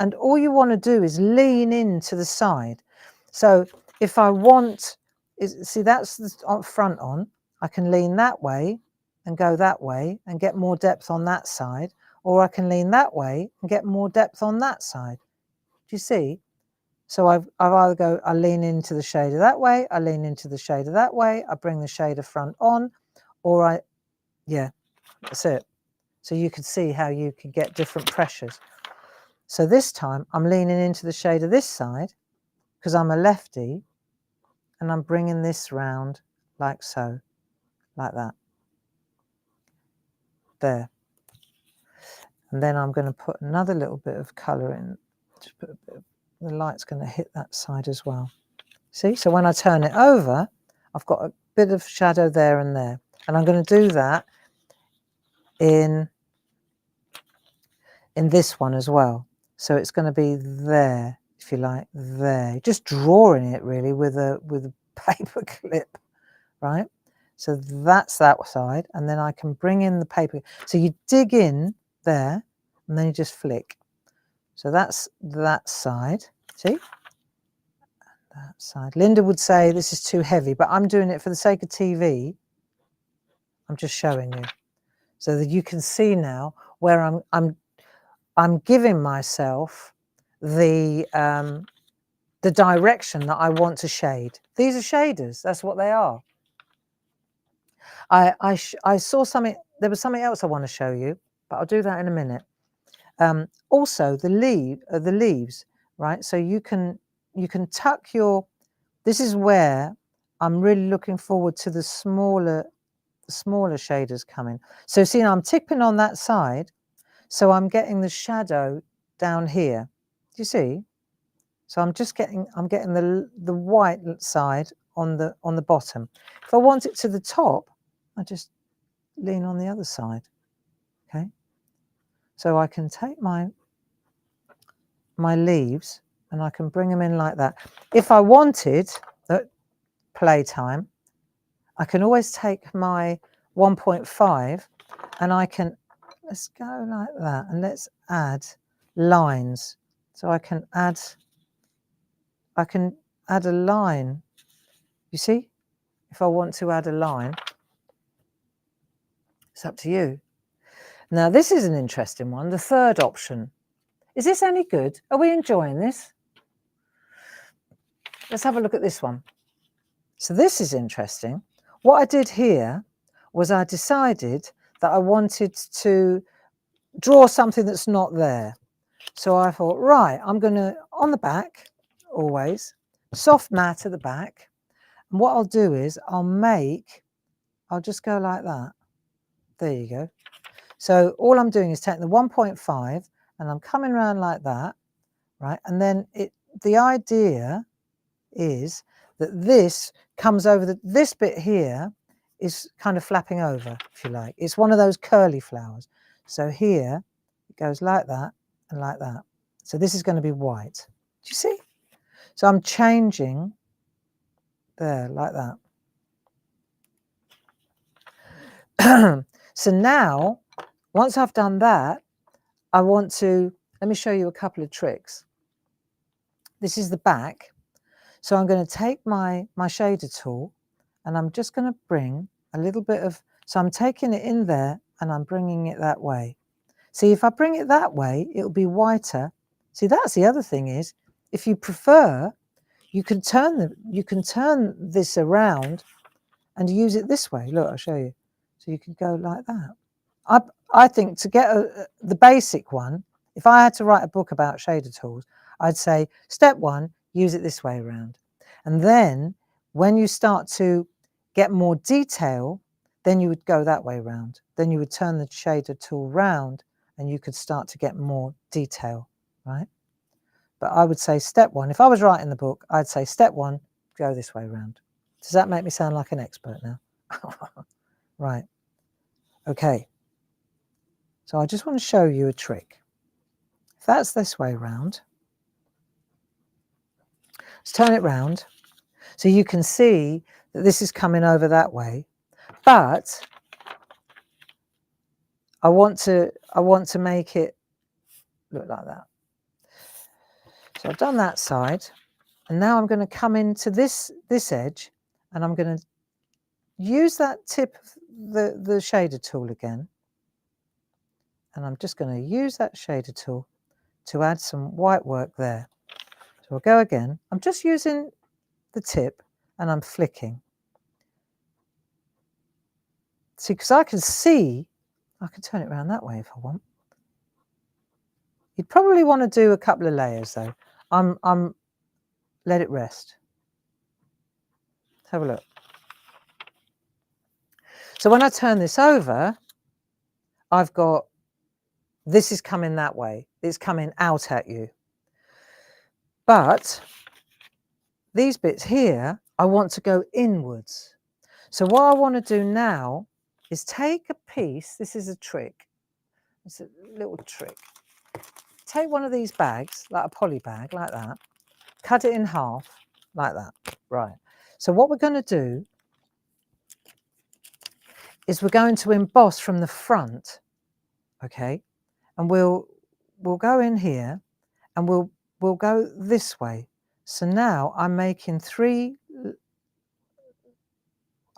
and all you want to do is lean into the side. So if I want, see, that's the front on, I can lean that way and go that way and get more depth on that side, or I can lean that way and get more depth on that side. Do you see? So I've either I lean into the shader that way, I lean into the shader that way, I bring the shader front on, or yeah, that's it. So you can see how you can get different pressures. So this time I'm leaning into the shader this side because I'm a lefty, and I'm bringing this round like so, like that. There. And then I'm going to put another little bit of colour in. Just put a bit of, the light's going to hit that side as well. See, so when I turn it over, I've got a bit of shadow there and there. And I'm going to do that in this one as well. So it's going to be there, if you like, there. Just drawing it really with a paper clip, right? So that's that side, and then I can bring in the paper. So you dig in there, and then you just flick. So that's that side, see? That side. Linda would say this is too heavy, but I'm doing it for the sake of TV. I'm just showing you so that you can see now where I'm giving myself the direction that I want to shade. These are shaders. That's what they are. I saw something. There was something else I want to show you, but I'll do that in a minute. Also, the leaves, right? So you can tuck your. This is where I'm really looking forward to the smaller shaders coming. So see, I'm tipping on that side, so I'm getting the shadow down here. Do you see? So I'm getting the white side on the bottom. If I want it to the top, I just lean on the other side. Okay. So I can take my leaves and I can bring them in like that. If I wanted at playtime, I can always take my 1.5 and I can, let's go like that, and let's add lines. So I can add a line. You see, if I want to add a line, it's up to you. Now this is an interesting one, the third option. Is this any good? Are we enjoying this? Let's have a look at this one. So this is interesting. What I did here was I decided that I wanted to draw something that's not there. So I thought, right, I'm going to, on the back, always, soft matte at the back. And what I'll do is I'll just go like that. There you go. So all I'm doing is taking the 1.5 and I'm coming around like that, right? And then the idea is that this comes over, this bit here is kind of flapping over, if you like. It's one of those curly flowers. So here it goes like that and like that. So this is going to be white. Do you see? So I'm changing there like that. So now, once I've done that, I want to, let me show you a couple of tricks. This is the back. So I'm going to take my shader tool and I'm just going to bring a little bit of, so I'm taking it in there and I'm bringing it that way. See, if I bring it that way, it'll be whiter. See, that's the other thing is, if you prefer, you can turn this around and use it this way. Look, I'll show you. So you can go like that. I think to get the basic one, if I had to write a book about shader tools, I'd say step 1, use it this way around. And then when you start to get more detail, then you would go that way around. Then you would turn the shader tool round and you could start to get more detail, right? But I would say step 1, if I was writing the book, I'd say step 1, go this way around. Does that make me sound like an expert now? Right. Okay. So I just want to show you a trick. If that's this way around, let's turn it round so you can see that this is coming over that way, but I want to make it look like that. So I've done that side, and now I'm going to come into this edge, and I'm going to use that tip of the shader tool again, and I'm just going to use that shader tool to add some white work there. So I'll go again. I'm just using the tip and I'm flicking. See, because I can see, I can turn it around that way if I want. You'd probably want to do a couple of layers though. Let it rest. Let's have a look. So when I turn this over, I've got, this is coming that way. It's coming out at you. But these bits here, I want to go inwards. So what I want to do now is take a piece. This is a trick. It's a little trick. Take one of these bags, like a poly bag, like that. Cut it in half, like that. Right. So what we're going to do is we're going to emboss from the front, okay? And we'll go in here, and we'll go this way. So now I'm making three.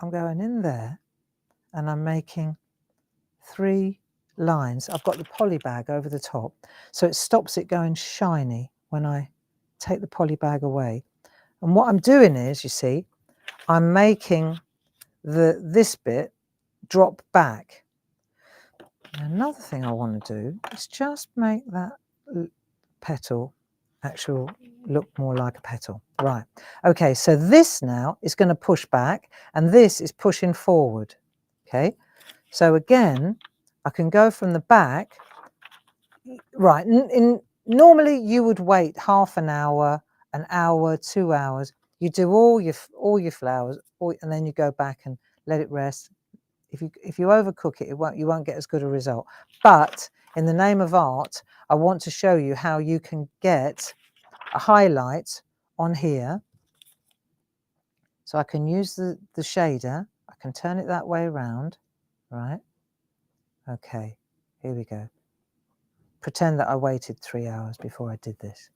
I'm going in there, and I'm making 3 lines. I've got the poly bag over the top, so it stops it going shiny when I take the poly bag away. And what I'm doing is, you see, I'm making this bit drop back. And another thing I want to do is just make that petal actual look more like a petal. Right. Okay, so this now is going to push back, and this is pushing forward. Okay, so again, I can go from the back. Right, normally you would wait half an hour, 2 hours. You do all your flowers, and then you go back and let it rest. If you overcook it, you won't get as good a result. But in the name of art, I want to show you how you can get a highlight on here. So I can use the shader. I can turn it that way around, right? Okay, here we go. Pretend that I waited 3 hours before I did this.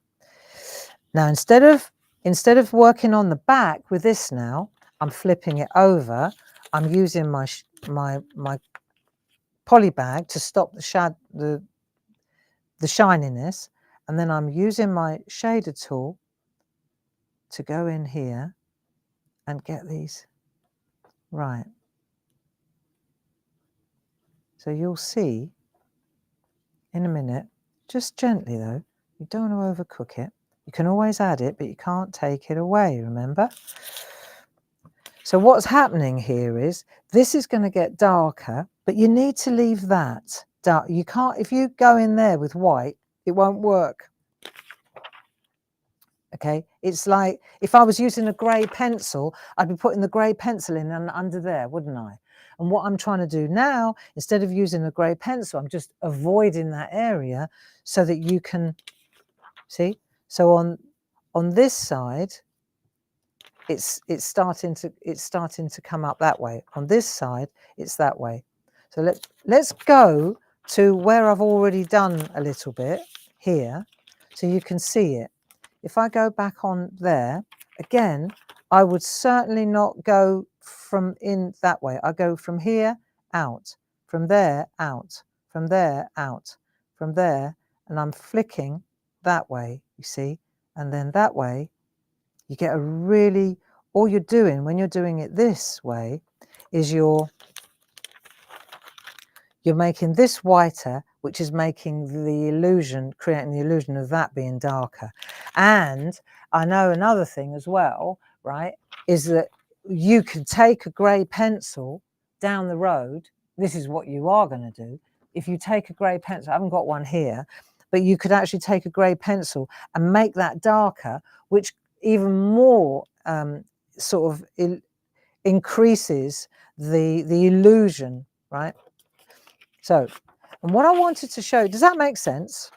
Now, instead of working on the back with this now, I'm flipping it over. I'm using my poly bag to stop the shininess, and then I'm using my shader tool to go in here and get these right. So you'll see in a minute, just gently though, you don't want to overcook it. You can always add it, but you can't take it away, remember? So what's happening here is this is going to get darker, but you need to leave that dark. You can't, if you go in there with white, it won't work. Okay, it's like if I was using a grey pencil, I'd be putting the grey pencil in and under there, wouldn't I? And what I'm trying to do now, instead of using a grey pencil, I'm just avoiding that area so that you can see. So on this side, it's starting to come up that way. On this side, it's that way. So let's go to where I've already done a little bit here, so you can see it. If I go back on there, again, I would certainly not go from in that way. I go from here, out, from there, out, from there, out, from there, and I'm flicking that way, you see, and then that way, you get a really, all you're doing when you're doing it this way is you're making this whiter, which is making the illusion, creating the illusion of that being darker. And I know another thing as well, right, is that you can take a grey pencil down the road. This is what you are going to do. If you take a grey pencil, I haven't got one here, but you could actually take a grey pencil and make that darker, which even more sort of increases the illusion, right? So, and what I wanted to show, does that make sense?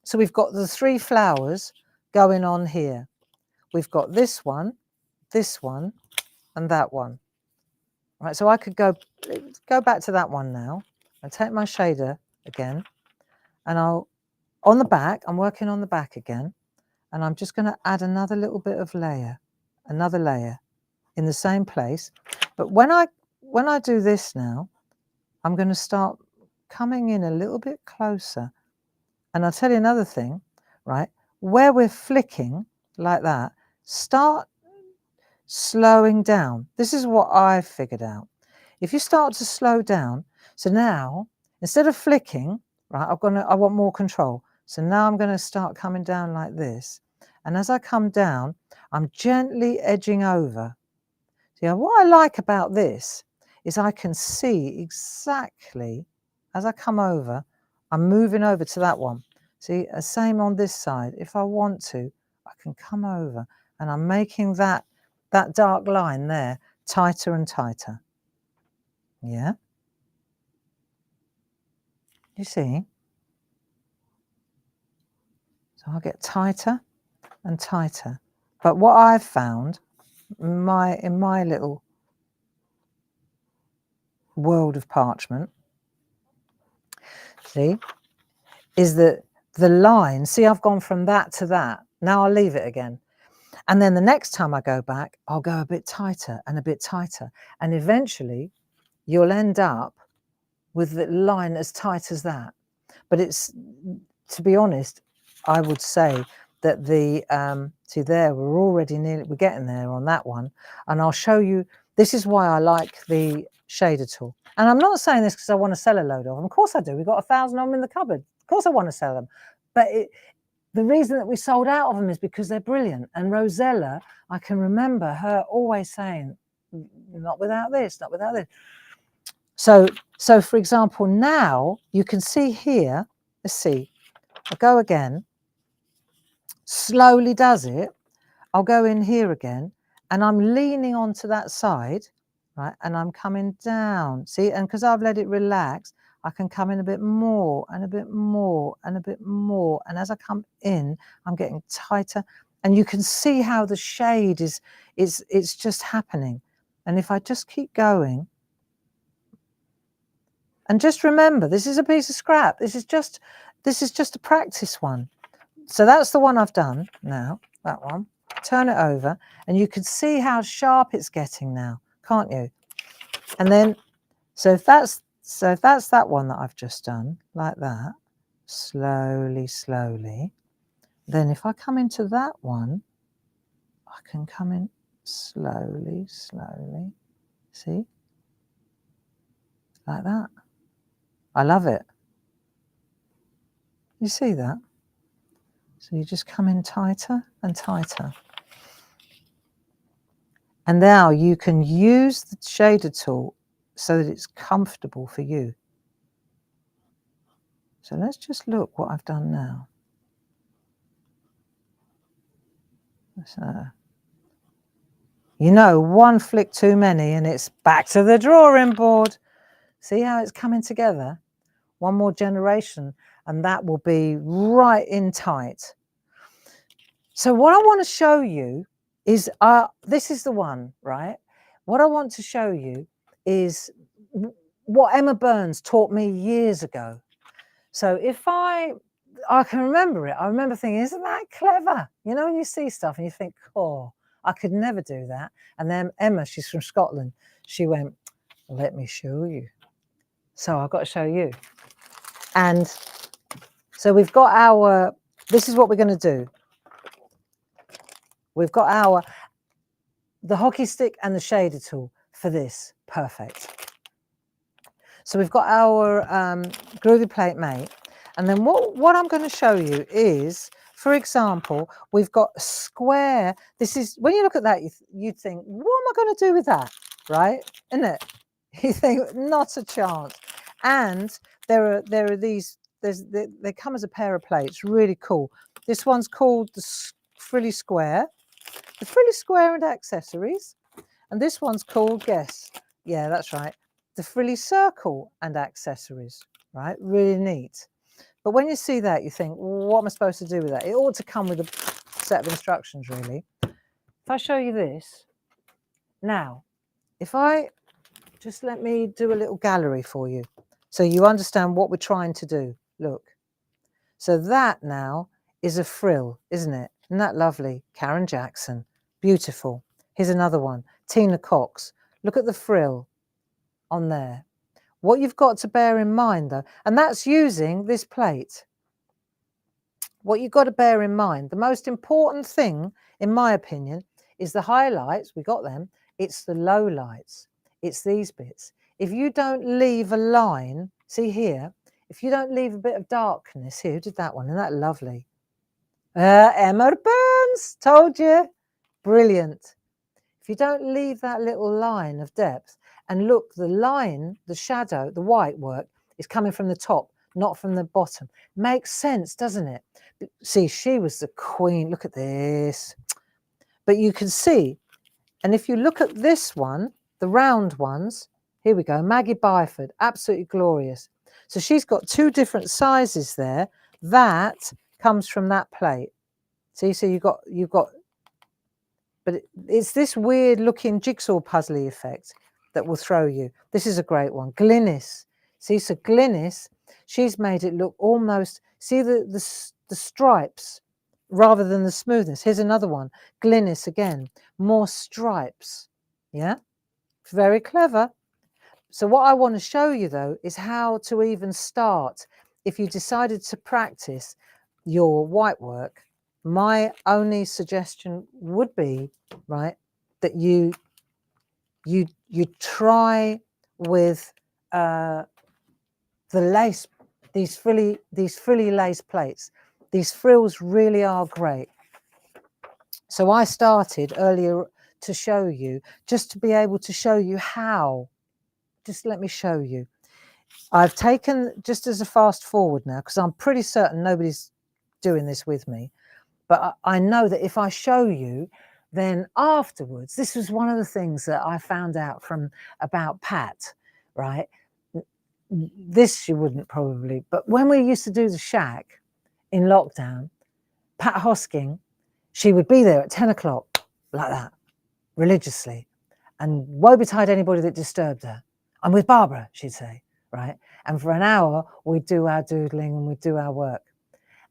So we've got the 3 flowers going on here. We've got this one, and that one. Right, so I could go back to that one now and take my shader again, and on the back, I'm working on the back again, and I'm just going to add another little bit of layer, another layer in the same place. But when I do this now, I'm going to start coming in a little bit closer. And I'll tell you another thing, right? Where we're flicking like that, start slowing down. This is what I've figured out. If you start to slow down, so now instead of flicking, right, I want more control. So now I'm going to start coming down like this. And as I come down, I'm gently edging over. So what I like about this is I can see exactly as I come over, I'm moving over to that one. See, same on this side. If I want to, I can come over and I'm making that dark line there tighter and tighter. Yeah? You see? So I'll get tighter and tighter. But what I've found in my little world of parchment, see, is that the line, see, I've gone from that to that. Now I'll leave it again. And then the next time I go back, I'll go a bit tighter and a bit tighter. And eventually you'll end up with the line as tight as that. But it's, to be honest, I would say that see there, we're getting there on that one. And I'll show you, this is why I like the shader tool. And I'm not saying this because I want to sell a load of them. Of course I do. We've got 1,000 of them in the cupboard. Of course I want to sell them. But the reason that we sold out of them is because they're brilliant. And Rosella, I can remember her always saying, not without this, not without this. So for example, now you can see here, let's see, I'll go again, slowly does it. I'll go in here again and I'm leaning onto that side, right? And I'm coming down, see, and because I've let it relax, I can come in a bit more and a bit more and a bit more. And as I come in, I'm getting tighter. And you can see how the shade it's just happening. And if I just keep going, and just remember, this is a piece of scrap. This is just a practice one. So that's the one I've done now, that one. Turn it over, and you can see how sharp it's getting now, can't you? And then, so if that's that one that I've just done, like that, slowly, slowly, then if I come into that one, I can come in slowly, slowly, see? Like that. I love it. You see that? So you just come in tighter and tighter. And now you can use the shader tool so that it's comfortable for you. So let's just look what I've done now. So, you know, one flick too many and it's back to the drawing board. See how it's coming together? One more generation and that will be right in tight. So what I want to show you is, this is the one, right? What I want to show you is what Emma Burns taught me years ago. So if I can remember it, I remember thinking, isn't that clever? You know, when you see stuff and you think, oh, I could never do that. And then Emma, she's from Scotland, she went, let me show you. So I've got to show you. And so we've got this is what we're going to do. We've got the hockey stick and the shader tool for this. Perfect. So we've got our Groovi plate mate. And then what I'm going to show you is, for example, we've got a square. This is, when you look at that, you'd think, what am I going to do with that? Right? Isn't it? You think, not a chance. And there are these, they come as a pair of plates, really cool. This one's called the frilly square. the frilly square and accessories. And this one's called, guess, yeah, that's right, the frilly circle and accessories, right? Really neat. But when you see that, you think, well, what am I supposed to do with that? It ought to come with a set of instructions, really. If I show you this, now, if I just let me do a little gallery for you so you understand what we're trying to do. Look. So that now is a frill, isn't it? Isn't that lovely? Karen Jackson. Beautiful. Here's another one. Tina Cox. Look at the frill on there. What you've got to bear in mind, though, and that's using this plate. What you've got to bear in mind, the most important thing, in my opinion, is the highlights. We got them. It's the low lights. It's these bits. If you don't leave a line, see here, if you don't leave a bit of darkness here, who did that one? Isn't that lovely? Emma Burns, told you. Brilliant. If you don't leave that little line of depth, and look, the line, the shadow, the white work is coming from the top, not from the bottom. Makes sense, doesn't it? See, she was the queen. Look at this. But you can see, and if you look at this one, the round ones, here we go, Maggie Byford, absolutely glorious. So she's got two different sizes there. That comes from that plate. See, so you've got, but it's this weird looking jigsaw puzzly effect that will throw you. This is a great one. Glynis. See, so Glynis, she's made it look almost, see the stripes rather than the smoothness. Here's another one. Glynis again, more stripes. Yeah, very clever. So what I want to show you, though, is how to even start. If you decided to practice your white work, my only suggestion would be, right, that you try with the lace, these frilly lace plates. These frills really are great. So I started earlier to show you, just to be able to show you how. Just let me show you. I've taken, just as a fast forward now, because I'm pretty certain nobody's doing this with me, but I know that if I show you, then afterwards, this was one of the things that I found out about Pat, right? This you wouldn't probably, but when we used to do the shack in lockdown, Pat Hosking, she would be there at 10 o'clock, like that, religiously, and woe betide anybody that disturbed her. I'm with Barbara, she'd say, right? And for an hour, we'd do our doodling and we'd do our work.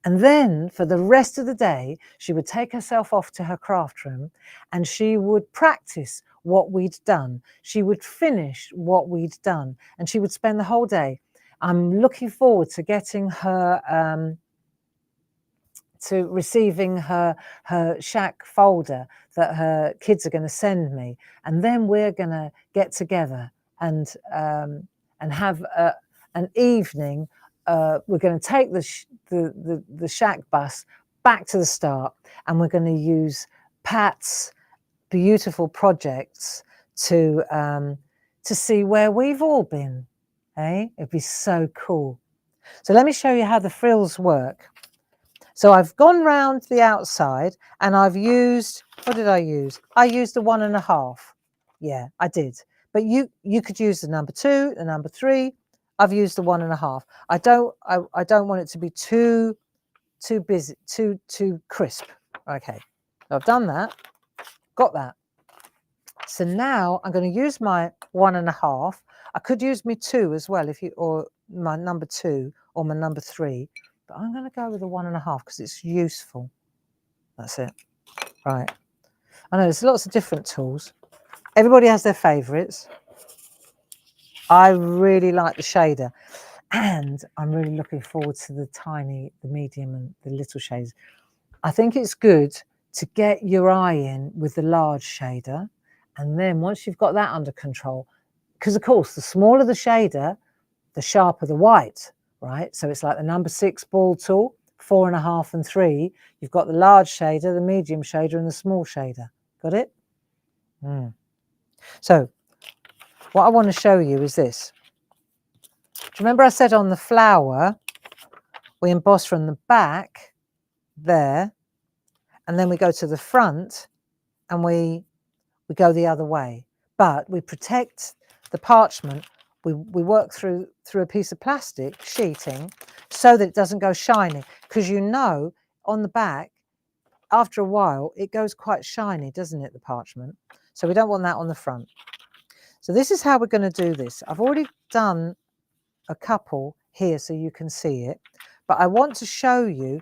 And then for the rest of the day, she would take herself off to her craft room and she would practice what we'd done. She would finish what we'd done and she would spend the whole day. I'm looking forward to getting her, to receiving her shack folder that her kids are going to send me. And then we're going to get together and have an evening. We're going to take the shack bus back to the start, and we're going to use Pat's beautiful projects to see where we've all been. Eh? It'd be so cool. So let me show you how the frills work. So I've gone round the outside and I've used, what did I use? I used a 1.5. Yeah, I did. But you could use the number 2, the number 3. I've used the 1.5. I don't want it to be too busy, too crisp. Okay, so I've done that, got that. So now I'm going to use my 1.5. I could use my 2 as well, or my number 2 or my number 3. But I'm going to go with the 1.5 because it's useful. That's it. Right. I know there's lots of different tools. Everybody has their favourites. I really like the shader. And I'm really looking forward to the medium and the little shades. I think it's good to get your eye in with the large shader. And then once you've got that under control, because of course, the smaller the shader, the sharper the white. Right, so it's like the number 6 ball tool, 4.5 and 3. You've got the large shader, the medium shader, and the small shader. Got it? So what I want to show you is this. Do you remember I said on the flower, we emboss from the back there, and then we go to the front and we go the other way. But we protect the parchment. We work through a piece of plastic sheeting so that it doesn't go shiny, because you know on the back, after a while, it goes quite shiny, doesn't it, the parchment? So we don't want that on the front. So this is how we're going to do this. I've already done a couple here so you can see it, but I want to show you,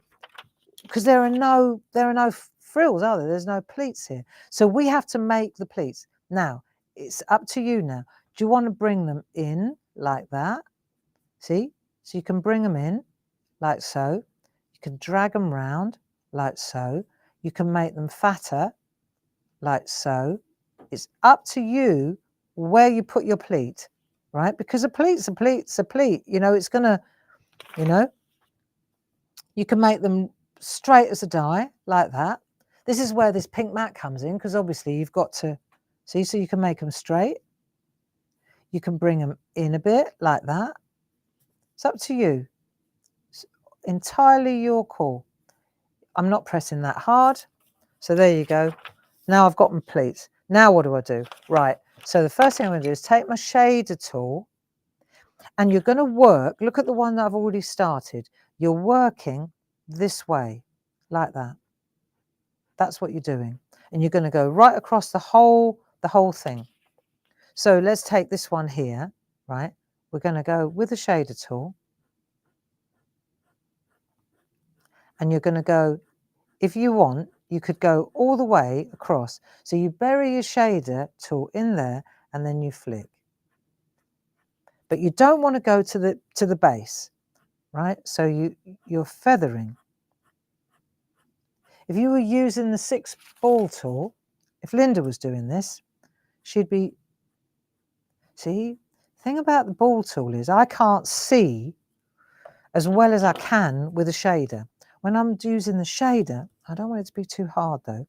because there are no frills, are there? There's no pleats here. So we have to make the pleats. Now, it's up to you now. Do you want to bring them in like that? See? So you can bring them in like so. You can drag them round like so. You can make them fatter like so. It's up to you where you put your pleat, right? Because a pleat's a pleat's a pleat. You know, it's going to, you know, you can make them straight as a die like that. This is where this pink mat comes in, because obviously you've got to see, so you can make them straight. You can bring them in a bit like that. It's up to you. It's entirely your call. I'm not pressing that hard. So there you go. Now I've got my pleats. Now what do I do? Right. So the first thing I'm going to do is take my shader tool, and you're going to work. Look at the one that I've already started. You're working this way like that. That's what you're doing. And you're going to go right across the whole thing. So let's take this one here, right? We're going to go with the shader tool. And you're going to go, if you want, you could go all the way across. So you bury your shader tool in there and then you flick. But you don't want to go to the base, right? So you're feathering. If you were using the 6 ball tool, if Linda was doing this, she'd be, see, the thing about the ball tool is I can't see as well as I can with a shader. When I'm using the shader, I don't want it to be too hard though,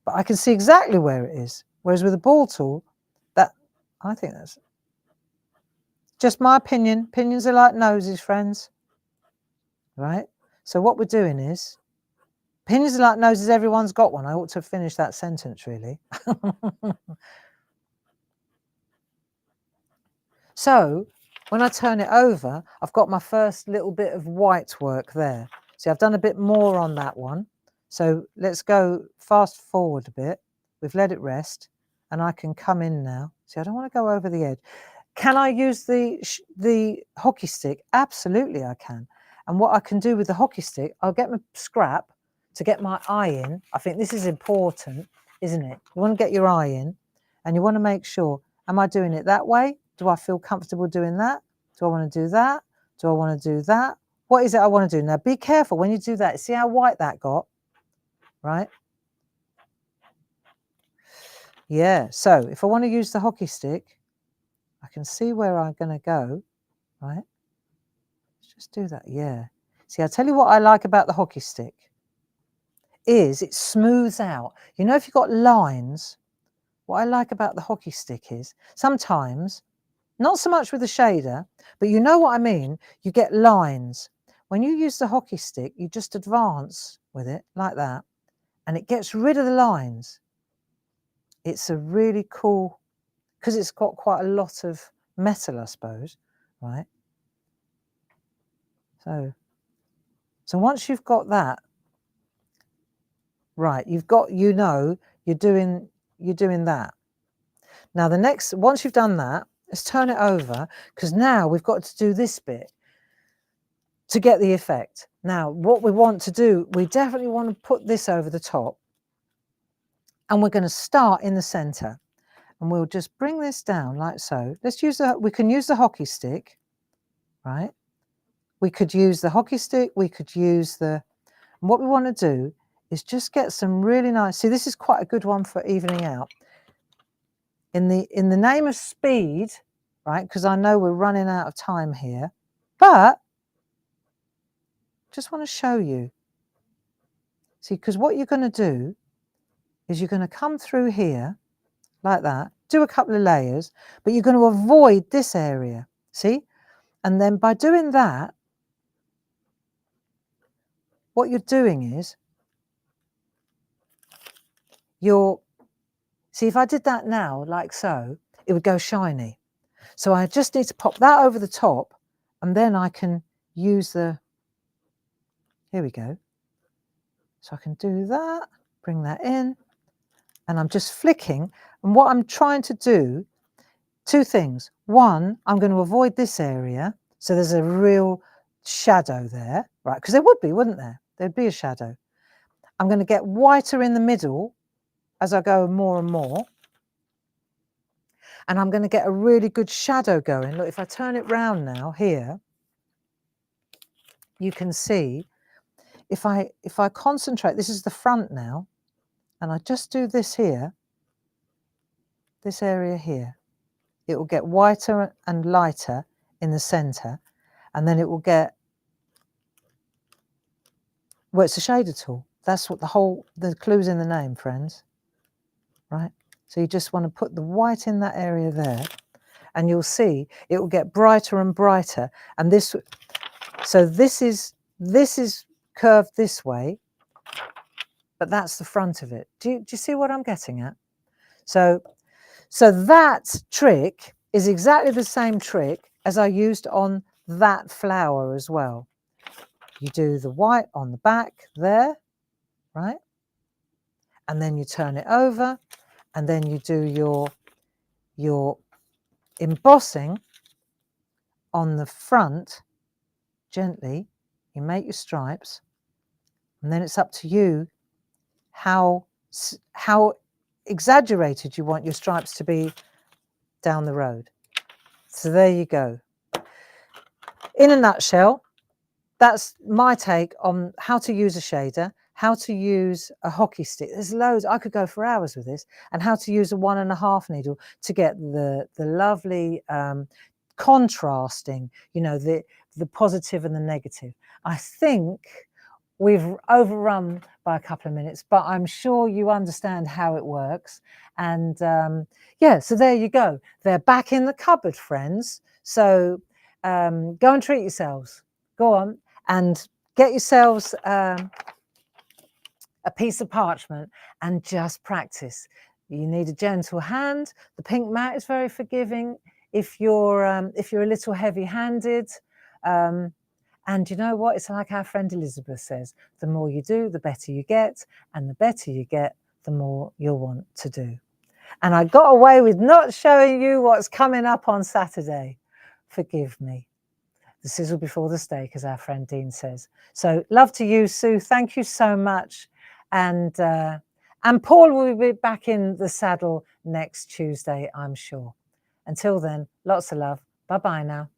but I can see exactly where it is. Whereas with a ball tool, I think that's just my opinion. Opinions are like noses, friends, right? So what we're doing is, opinions are like noses, everyone's got one. I ought to have finished that sentence, really. So when I turn it over, I've got my first little bit of white work there. See, I've done a bit more on that one. So let's go fast forward a bit. We've let it rest, and I can come in now. See, I don't want to go over the edge. Can I use the hockey stick? Absolutely I can. And what I can do with the hockey stick, I'll get my scrap to get my eye in. I think this is important, isn't it? You want to get your eye in, and you want to make sure, am I doing it that way? Do I feel comfortable doing that? Do I want to do that? Do I want to do that? What is it I want to do? Now be careful when you do that. See how white that got, right? Yeah, so if I want to use the hockey stick, I can see where I'm going to go, right? Let's just do that, yeah. See, I'll tell you what I like about the hockey stick is it smooths out. You know, if you've got lines, what I like about the hockey stick is sometimes, not so much with the shader, but you know what I mean, you get lines. When you use the hockey stick, you just advance with it like that, and it gets rid of the lines. It's a really cool, because it's got quite a lot of metal, I suppose, right? So once you've got that, right, you've got, you know, you're doing that. Now the next, once you've done that, let's turn it over, because now we've got to do this bit to get the effect. Now what we want to do, we definitely want to put this over the top, and we're going to start in the center, and we'll just bring this down like so. Let's use we can use the hockey stick, right? We could use the hockey stick, we could use and what we want to do is just get some really nice, see, this is quite a good one for evening out. In the name of speed, right, because I know we're running out of time here, but just want to show you. See, because what you're going to do is you're going to come through here like that, do a couple of layers, but you're going to avoid this area, see? And then by doing that, what you're doing is you're See, if I did that now, like so, it would go shiny. So I just need to pop that over the top, and then I can use the, here we go. So I can do that, bring that in, and I'm just flicking. And what I'm trying to do, two things. One, I'm going to avoid this area. So there's a real shadow there, right? Because there would be, wouldn't there? There'd be a shadow. I'm going to get whiter in the middle as I go more and more. And I'm going to get a really good shadow going. Look, if I turn it round now here, you can see if I concentrate, this is the front now, and I just do this here, this area here, it will get whiter and lighter in the center, and then it will get, well, it's a shader tool. That's what the clue's in the name, friends, right? So you just want to put the white in that area there, and you'll see it will get brighter and brighter. And this, so this is curved this way, but that's the front of it. Do you see what I'm getting at? So that trick is exactly the same trick as I used on that flower as well. You do the white on the back there, right? And then you turn it over, and then you do your embossing on the front gently. You make your stripes, and then it's up to you how exaggerated you want your stripes to be down the road. So there you go. In a nutshell, that's my take on how to use a shader, how to use a hockey stick. There's loads. I could go for hours with this. And how to use a 1.5 needle to get the lovely contrasting, you know, the positive and the negative. I think we've overrun by a couple of minutes, but I'm sure you understand how it works. And yeah, so there you go. They're back in the cupboard, friends. So go and treat yourselves. Go on and get yourselves a piece of parchment and just practice. You need a gentle hand. The pink mat is very forgiving if you're a little heavy-handed. And you know what? It's like our friend Elizabeth says, the more you do, the better you get. And the better you get, the more you'll want to do. And I got away with not showing you what's coming up on Saturday. Forgive me. The sizzle before the steak, as our friend Dean says. So love to you, Sue. Thank you so much. And Paul will be back in the saddle next Tuesday, I'm sure. Until then, lots of love. Bye-bye now.